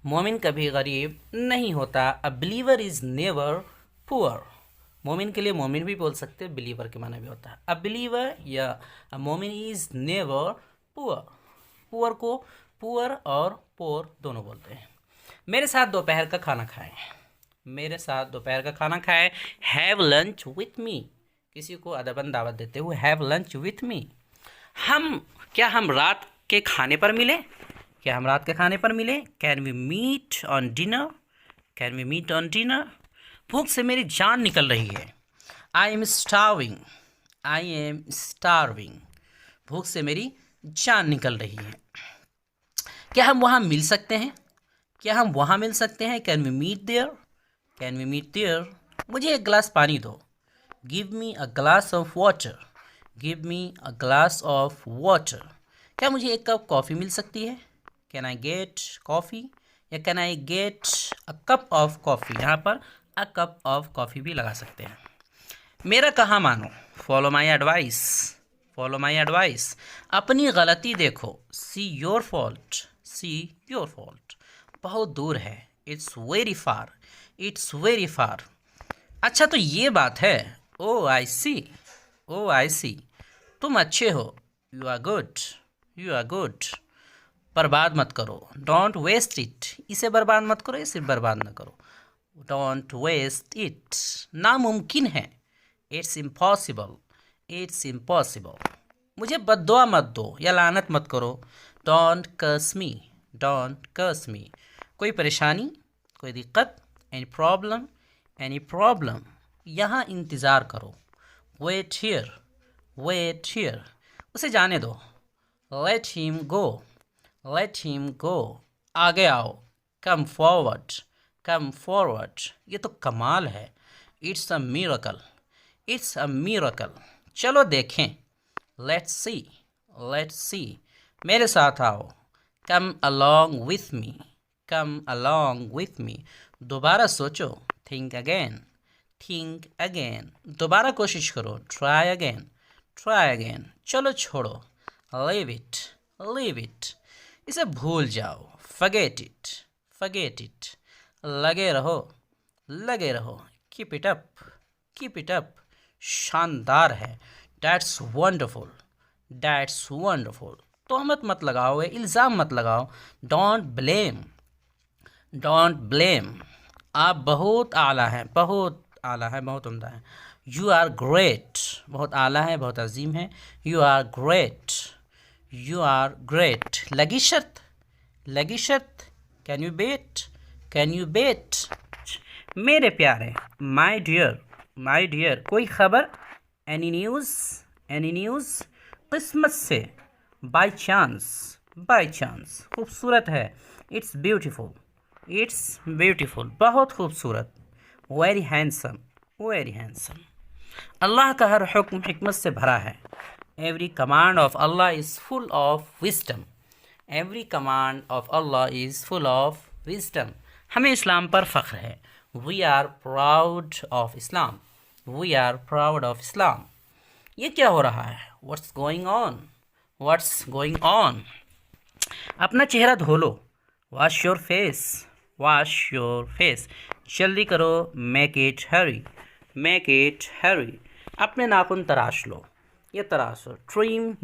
मोमिन कभी गरीब नहीं होता। A believer is never poor. मोमिन के लिए मोमिन भी बोल सकते हैं, बिलीवर के माना भी होता है। अ बिलीवर या अ मोमिन इज़ नेवर पुअर। पुअर को पुअर और पोर दोनों बोलते हैं। मेरे साथ दोपहर का खाना खाएं, मेरे साथ दोपहर का खाना खाएं। हैव लंच विथ मी, किसी को अदबन दावत देते हुए, हैव लंच विथ मी। क्या हम रात के खाने पर मिले? क्या हम रात के खाने पर मिले? Can we meet on dinner, can we meet on dinner. भूख से मेरी जान निकल रही है, I am starving, I am starving. भूख से मेरी जान निकल रही है। क्या हम वहाँ मिल सकते हैं? क्या हम वहाँ मिल सकते हैं? Can we meet there, can we meet there. मुझे एक गिलास पानी दो, give me a glass of water, give me a glass of water. क्या मुझे एक कप कॉफ़ी मिल सकती है? कैन आई गेट कॉफ़ी या can I get a cup of coffee. यहाँ पर अ कप ऑफ कॉफ़ी भी लगा सकते हैं। मेरा कहाँ मानो, follow my advice, follow my advice. अपनी गलती देखो, see your fault, see your fault. बहुत दूर है, it's very far, it's very far. अच्छा तो ये बात है, ओ आई सी, ओ आई सी। तुम अच्छे हो, you are good, you are good. बर्बाद मत करो, डोंट वेस्ट इट। इसे बर्बाद मत करो, इसे बर्बाद न करो, डोंट वेस्ट इट। नामुमकिन है, इट्स इम्पॉसिबल, इट्स इम्पॉसिबल। मुझे बद्दुआ मत दो या लानत मत करो, डोंट कर्स मी, डोंट कर्स मी। कोई परेशानी, कोई दिक्कत, एनी प्रॉब्लम, एनी प्रॉब्लम। यहाँ इंतज़ार करो, वेट हियर, वेट हियर। उसे जाने दो, let him go, let him go. आगे आओ, कम फॉरवर्ड, कम फॉरवर्ड। ये तो कमाल है, it's a miracle, it's a miracle. चलो देखें, लेट्स सी, लेट्स सी। मेरे साथ आओ, come along with me, come along with me. दोबारा सोचो, थिंक अगेन, थिंक अगेन। दोबारा कोशिश करो, ट्राई अगेन, ट्राई अगेन। चलो छोड़ो, लीव इट, लीव इट। इसे भूल जाओ, फॉरगेट इट, फॉरगेट इट। लगे रहो, लगे रहो, keep it up, keep it up. शानदार है, दैट्स वंडरफुल, दैट्स वंडरफुल। तोहमत मत लगाओ, इल्ज़ाम मत लगाओ, डोंट ब्लेम, डोंट ब्लेम। आप बहुत आला हैं, बहुत आला है, बहुत उम्दा है। यू आर ग्रेट, बहुत आला है, बहुत अजीम है। You are great, you are great. लगी शर्त, लगी शर्त। Can you bet, can you bet? मेरे प्यारे, माई डियर, कोई खबर? Any news? किस्मत से, बाई चांस, खूबसूरत है। इट्स ब्यूटीफुल, बहुत खूबसूरत। वेरी हैंडसम, अल्लाह का हर हुक्म हिकमत से भरा है। Every command of Allah is full of wisdom. हमें इस्लाम पर फ़ख्र है। We are proud of Islam. ये क्या हो रहा है? What's going on? अपना चेहरा धो लो। Wash your face. जल्दी करो। Make it hurry. अपने नाखून तराश लो। ये तराशो। Trim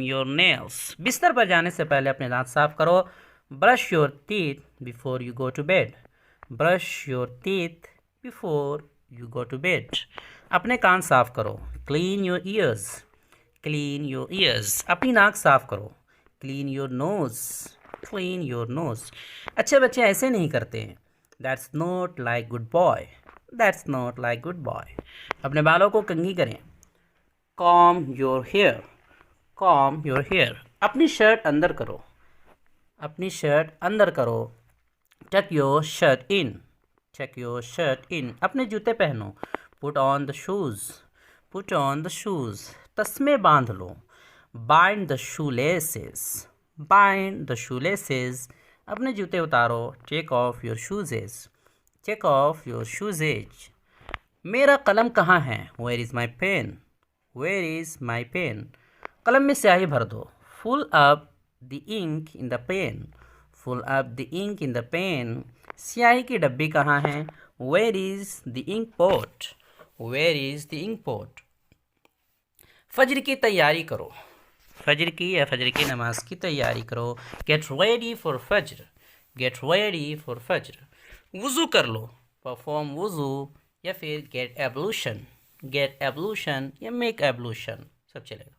your nails. बिस्तर पर जाने से पहले अपने दांत साफ करो। Brush your teeth before you go to bed. अपने कान साफ करो। Clean your ears. अपनी नाक साफ करो। Clean your nose. अच्छे बच्चे ऐसे नहीं करते हैं। That's not like good boy. अपने बालों को कंघी करें। Comb your hair. अपनी शर्ट अंदर करो। Tuck your shirt in. अपने जूते पहनो। Put on the shoes. तस्मे बांध लो। Bind the shoelaces. अपने जूते उतारो। Take off your shoes. मेरा कलम कहाँ है? Where is my pen? कलम में स्याही भर दो। Full up the ink in the pen. स्याही की डब्बी कहाँ है? Where is the ink pot? फजर की तैयारी करो। फजर की नमाज की तैयारी करो। गेट रेडी फॉर फजर। वुज़ू कर लो। परफॉर्म वुज़ू या फिर गेट एब्लूशन या मेक एब्लूशन, सब चलेगा।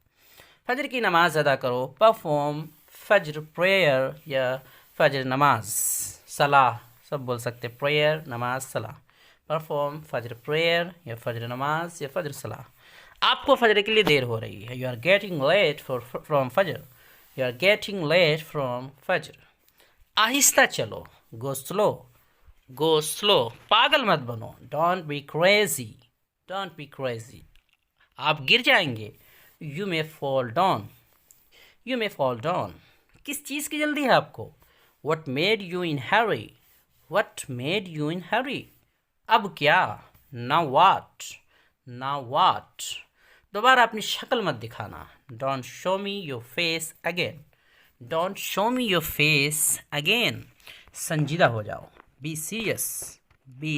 फजर की नमाज अदा करो। परफॉर्म फजर प्रेयर या फजर नमाज। सलाह सब बोल सकते। प्रेयर, नमाज, सलाह। परफॉर्म फजर प्रेयर या फजर नमाज या फजर सलाह। आपको फजर के लिए देर हो रही है। You are getting late from Fajr. आहिस्ता चलो। Go slow. पागल मत बनो। Don't be crazy. आप गिर जाएंगे। You may fall down. किस चीज़ की जल्दी है आपको? What made you in hurry? अब क्या? Now what? दोबारा अपनी शक्ल मत दिखाना। Don't show me your face again. संजीदा हो जाओ। Be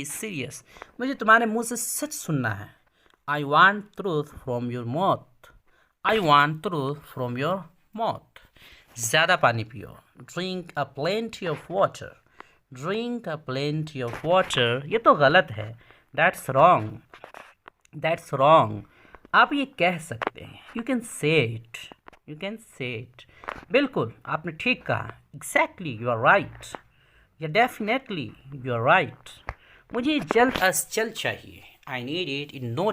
serious. मुझे तुम्हारे मुंह से सच सुनना है। I want truth from your mouth. ज़्यादा पानी पियो। Drink a plenty of water. ये तो गलत है। That's wrong. आप ये कह सकते हैं। You can say it. बिल्कुल, आपने ठीक कहा। Exactly, you are right. या definitely, you are right. मुझे जल्द अज जल्द चाहिए। I need it in no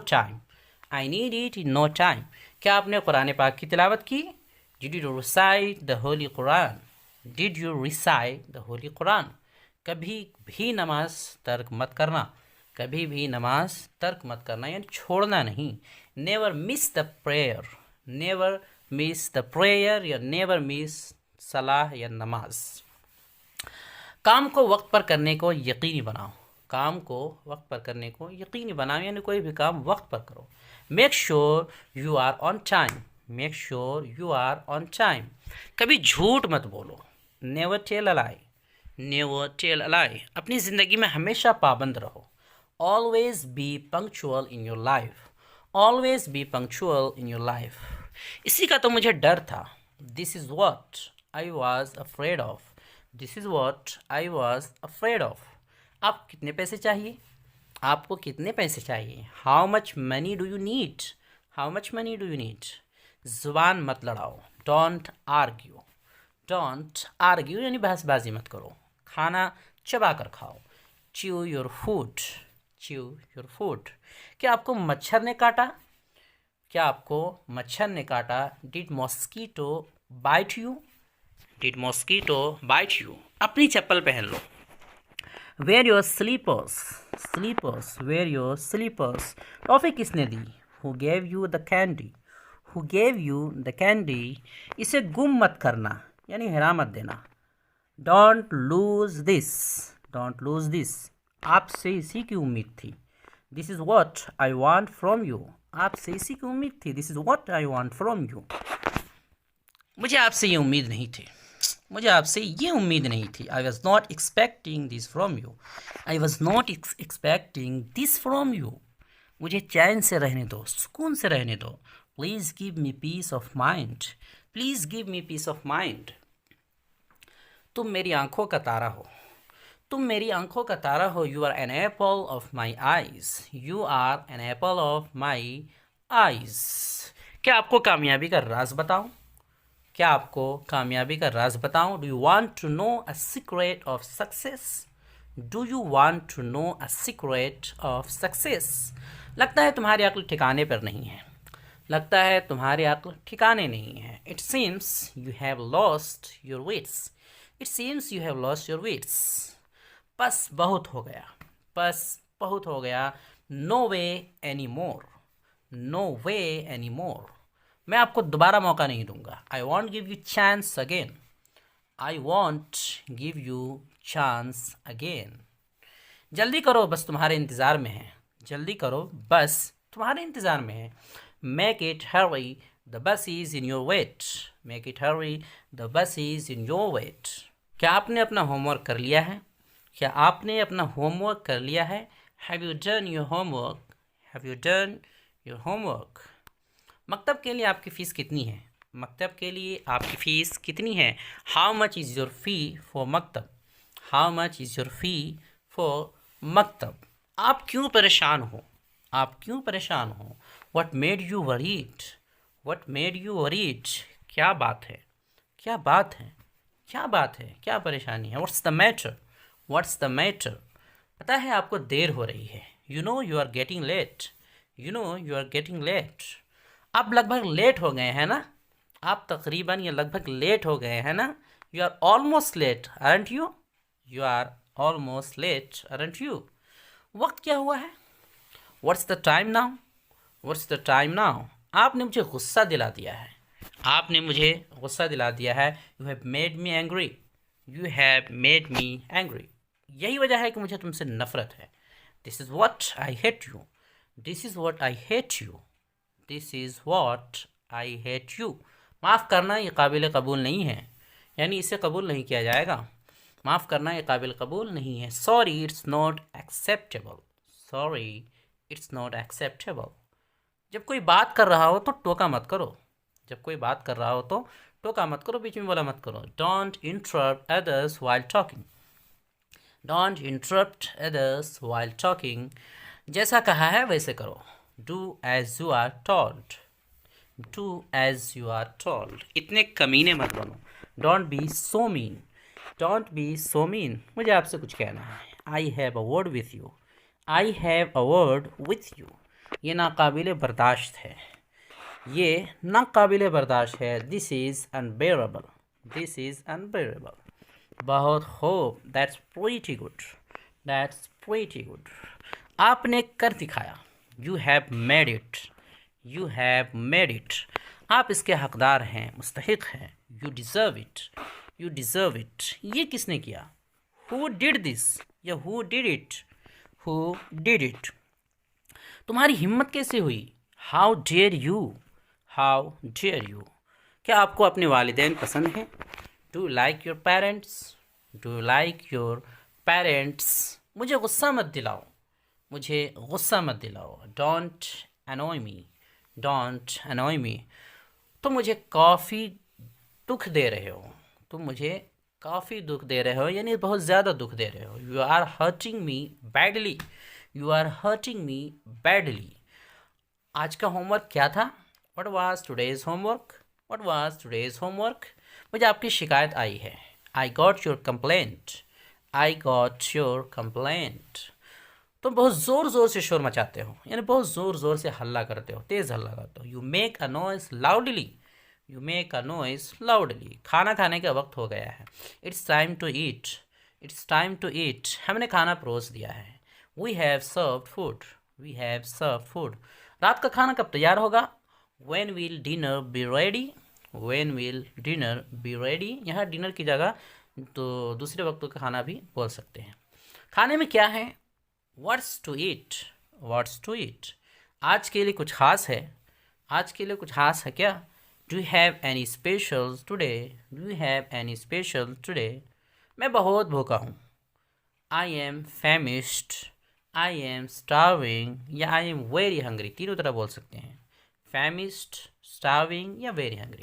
time. क्या आपने कुरान पाक की तिलावत की? Did you recite the Holy Quran? कभी भी नमाज तर्क मत करना, यानी छोड़ना नहीं। Never miss the prayer या never miss सलाह या नमाज। काम को वक्त पर करने को यकीनी बनाओ। यानी कोई भी काम वक्त पर करो। Make sure you are on time. कभी झूठ मत बोलो। Never tell a lie. अपनी ज़िंदगी में हमेशा पाबंद रहो। Always be punctual in your life. इसी का तो मुझे डर था। This is what I was afraid of. आपको कितने पैसे चाहिए? How much money do you need? ज़ुबान मत लड़ाओ। Don't argue यानी बहसबाजी मत करो। खाना चबा कर खाओ। Chew your food, chew your food. क्या आपको मच्छर ने काटा? क्या आपको मच्छर ने काटा? Did mosquito bite you, did mosquito bite you. अपनी चप्पल पहन लो। Wear your slippers, slippers, wear your slippers. Toffee किसने दी? Who gave you the candy, who gave you the candy. इसे गुम मत करना यानी हेरा मत देना। Don't lose this, don't lose this. आपसे इसी की उम्मीद थी। This is what I want from you. आपसे इसी की उम्मीद थी। This is what I want from you. मुझे आपसे ये उम्मीद नहीं थी, मुझे आपसे ये उम्मीद नहीं थी। I was not expecting this from you, I was not expecting this from you. मुझे चैन से रहने दो, सुकून से रहने दो। Please give me peace of mind, please give me peace of mind. तुम मेरी आंखों का तारा हो, तुम मेरी आंखों का तारा हो। You are an apple of my eyes, you are an apple of my eyes. क्या आपको कामयाबी का राज बताऊं? क्या आपको कामयाबी का राज बताऊं? Do you want to know a secret of success, do you want to know a secret of success. लगता है तुम्हारी अक्ल ठिकाने पर नहीं है, लगता है तुम्हारी अक्ल ठिकाने नहीं है। It seems you have lost your wits, it seems you have lost your wits. बस बहुत हो गया, बस बहुत हो गया। No way any more, no way any more. मैं आपको दोबारा मौका नहीं दूंगा। I won't give you chance again, I won't give you chance again. जल्दी करो बस तुम्हारे इंतज़ार में है, जल्दी करो बस तुम्हारे इंतज़ार में है। Make it Hari the bus is in your weight, make it Hari the bus is in your weight. क्या आपने अपना होमवर्क कर लिया है? क्या आपने अपना होमवर्क कर लिया है? Have you done your homework, have you done your homework. मकतब के लिए आपकी फ़ीस कितनी है? मकतब के लिए आपकी फ़ीस कितनी है? How much is your fee for मकतब, how much is your fee for मकतब। आप क्यों परेशान हो? आप क्यों परेशान हो? What made you worried, what made you worried. क्या बात है, क्या बात है, क्या बात है, क्या परेशानी है? What's the matter, what's the matter. पता है आपको देर हो रही है। You know you are getting late, you know you are getting late. आप लगभग लेट हो गए हैं ना, आप तकरीबन या लगभग लेट हो गए हैं ना। You are almost late aren't you, you are almost late aren't you. वक्त क्या हुआ है? What's the time now, what's the time now. आपने मुझे गुस्सा दिला दिया है, आपने मुझे गुस्सा दिला दिया है। You have made me angry, you have made me angry. यही वजह है कि मुझे तुमसे नफ़रत है। This is what I hate you, this is what I hate you, this is what I hate you. माफ़ करना ये काबिल कबूल नहीं है, यानी इसे कबूल नहीं किया जाएगा। माफ़ करना ये काबिल कबूल नहीं है। Sorry it's not acceptable, sorry it's not acceptable. जब कोई बात कर रहा हो तो टोका मत करो, जब कोई बात कर रहा हो तो टोका मत करो, बीच में बोला मत करो। Don't interrupt others while talking, don't interrupt others while talking. जैसा कहा है वैसे करो। Do as you are told, do as you are told. इतने कमीने मत बनो। Don't be so mean, don't be so mean. मुझे आपसे कुछ कहना है। I have a word with you, I have a word with you. ये नाकाबिले बर्दाश्त है, ये नाकाबिले बर्दाश्त है। This is unbearable, this is unbearable. बहुत खूब, that's pretty good, that's pretty good. आपने कर दिखाया। You have made it, you have made it. आप इसके हकदार हैं, मुस्तहिक हैं। You deserve it, you deserve it. ये किसने किया? हु डिड दिस या who did it, who did it. तुम्हारी हिम्मत कैसे हुई? How dare you, how dare you. क्या आपको अपने वालिदैन पसंद हैं? Do like your parents, do like your parents. मुझे गुस्सा मत दिलाओ, मुझे गुस्सा मत दिलाओ। Don't annoy me, don't annoy me. तुम मुझे काफ़ी दुख दे रहे हो, तुम मुझे काफ़ी दुख दे रहे हो, यानी बहुत ज़्यादा दुख दे रहे हो। You are hurting me badly, you are hurting me badly. आज का होमवर्क क्या था? What was today's homework, what was today's homework. मुझे आपकी शिकायत आई है। I got your complaint, I got your complaint. तुम बहुत ज़ोर ज़ोर से शोर मचाते हो, यानी बहुत ज़ोर ज़ोर से हल्ला करते हो, तेज़ हल्ला करते हो। You make a noise loudly, you make a noise loudly. खाना खाने का वक्त हो गया है। It's time to eat, it's time to eat. हमने खाना परोस दिया है। We have served food, we have served food. रात का खाना कब तैयार होगा? When will dinner be ready, when will dinner be ready. यहाँ डिनर की जगह तो दूसरे वक्तों का खाना भी बोल सकते हैं। खाने में क्या है? What's to eat, what's to eat. आज के लिए कुछ खास है, आज के लिए कुछ खास है क्या? Do you have any special today, do you have any special today. मैं बहुत भूखा हूँ। I am famished, I am starving या आई एम वेरी हंग्री, तीनों तरह बोल सकते हैं। फैमिश्ड, स्टार्विंग या वेरी हंग्री।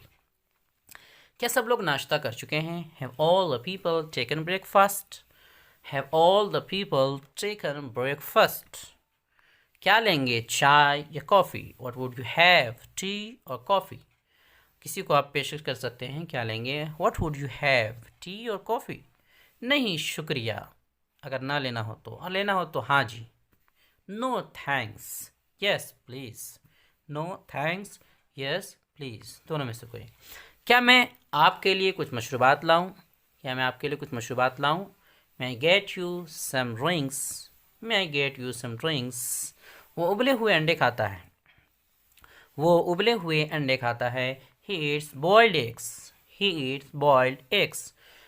क्या सब लोग नाश्ता कर चुके हैं? Have all the people taken breakfast, have all the people taken breakfast. क्या लेंगे, चाय या coffee? What would you have, T और कॉफ़ी। किसी को आप पेशकश कर सकते हैं, क्या लेंगे? What would you have, T और कॉफ़ी। नहीं शुक्रिया, अगर ना लेना हो तो, और लेना हो तो हाँ जी। No thanks, yes please, no thanks, yes please, दोनों में से कोई। क्या मैं आपके लिए कुछ मशरूबात लाऊं, क्या मैं आपके लिए कुछ मशरूबात लाऊं? May I get you some drinks, may I get you some drinks। वो उबले हुए अंडे खाता है, वो उबले हुए अंडे खाता है। He eats boiled eggs, he eats boiled eggs।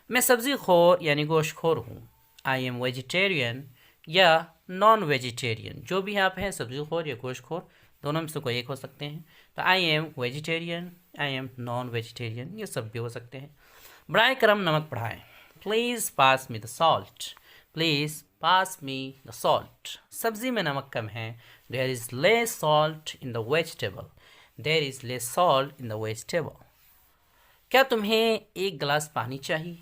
मैं सब्ज़ी खोर यानी गोश्त खोर हूँ। I am vegetarian या नॉन वेजिटेरियन, जो भी आप हैं, सब्ज़ी खोर या गोश्त खोर, दोनों में से कोई एक हो सकते हैं। तो I am vegetarian, I am non vegetarian, ये सब भी हो सकते हैं। बराए करम नमक बढ़ाएं। Please pass me the salt, please pass me the salt. सब्ज़ी में नमक कम है। There is less salt in the vegetable, there is less salt in the vegetable. क्या तुम्हें एक गिलास पानी चाहिए,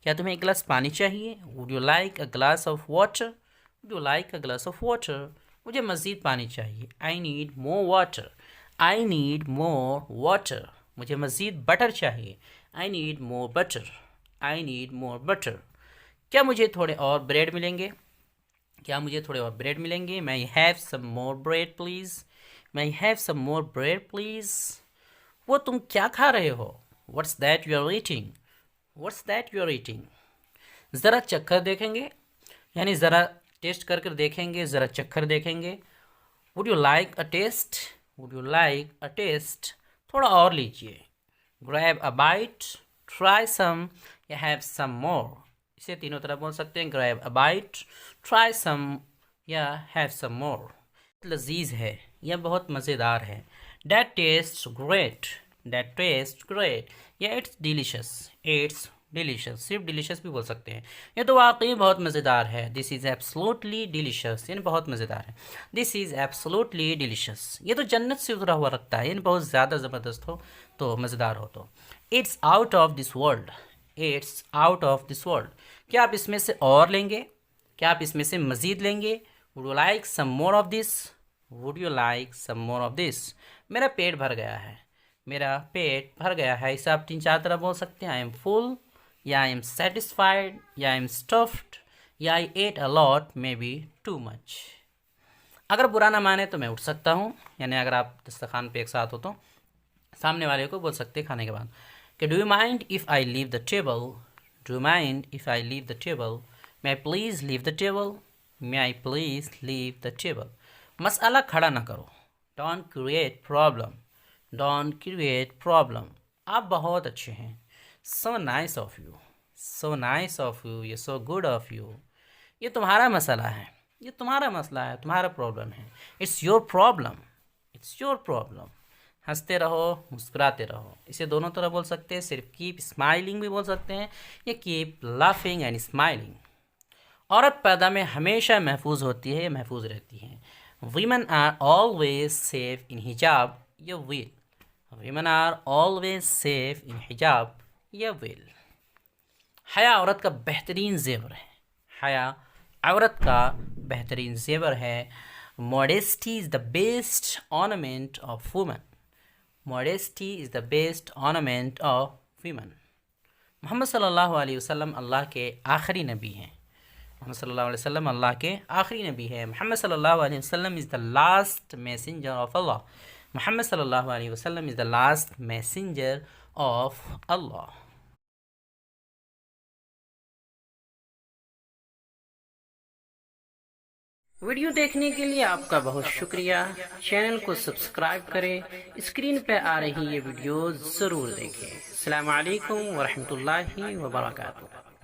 क्या तुम्हें एक गिलास पानी चाहिए? Would you like a glass of water, would you like a glass of water. मुझे मज़ीद पानी चाहिए। I need more water, I need more water. मुझे मज़ीद बटर चाहिए। I need more butter, I need more butter. क्या मुझे थोड़े और ब्रेड मिलेंगे, क्या मुझे थोड़े और ब्रेड मिलेंगे? may I have some more bread please, may I have some more bread please। वो तुम क्या खा रहे हो? what's that you are eating, what's that you are eating। ज़रा चक्कर देखेंगे, यानी ज़रा टेस्ट कर कर देखेंगे, ज़रा चक्कर देखेंगे। would you like a taste, would you like a taste। थोड़ा और लीजिए। grab a bite, try some या have some more। इसे तीनों तरह बोल सकते हैं, grab a bite, try some या have some more। लजीज है या बहुत मज़ेदार है। that tastes great, that tastes great या it's delicious, it's डिलीशियस। सिर्फ डिलीशियस भी बोल सकते हैं। ये तो वाकई बहुत मज़ेदार है। दिस इज़ एब्सोल्युटली डिलीशियस, यानी बहुत मज़ेदार है। दिस इज़ एब्सोल्युटली डिलीशियस, ये तो जन्नत से उतरा हुआ रखता है, यानी बहुत ज़्यादा ज़बरदस्त हो तो मज़ेदार हो तो। It's out of this world, it's out of this world. क्या आप इसमें से और लेंगे, क्या आप इसमें से मज़ीद लेंगे? Would you like some more of this, would you like some more of this. मेरा पेट भर गया है, मेरा पेट भर गया है। इसे आप तीन चार तरह बोल सकते हैं। आई एम फुल या आई एम सेटिस्फाइड या आई एम स्टफ्ड या I ate a lot maybe too much. अगर बुरा ना माने तो मैं उठ सकता हूँ, यानी अगर आप दस्तरखान पे एक साथ हो तो सामने वाले को बोल सकते हैं खाने के बाद कि do you mind if I leave the table, do you mind if I leave the table. May I please leave the table, may I please leave the table. मसला खड़ा ना करो। Don't create problem, don't create problem. आप बहुत अच्छे हैं। So nice of you, so nice of you, ये so good of you. ये तुम्हारा मसला है, ये तुम्हारा मसला है, तुम्हारा प्रॉब्लम है। It's your problem, it's your problem. हंसते रहो, मुस्कुराते रहो। इसे दोनों तरह बोल सकते हैं। सिर्फ कीप स्माइलिंग भी बोल सकते हैं या कीप लाफिंग एंड स्माइलिंग। औरत पर्दा में हमेशा महफूज होती है, महफूज रहती है। Women are always safe in hijab या veil, women are always safe in hijab या वेल। हया औरत का बेहतरीन जेवर है, हया औरत का बेहतरीन जेवर है। Modesty is the best ornament of women, modesty is the best ornament of women. Mohammad सल्लल्लाहु अलैहि वसल्लम अल्लाह के आखिरी नबी हैं। मोहम्मद सल्लल्लाहु अलैहि वसल्लम अल्लाह के आखिरी नबी है। मोहम्मद सल्लल्लाहु अलैहि वसल्लम is the last messenger of Allah. Mohammad सल्लल्लाहु अलैहि वसल्लम is the last messenger of Allah. Video देखने के लिए आपका बहुत शुक्रिया। चैनल को सब्सक्राइब करें। स्क्रीन पे आ रही ये वीडियो ज़रूर देखें। अस्सलामु अलैकुम वरहमतुल्लाहि वबरकातुहू।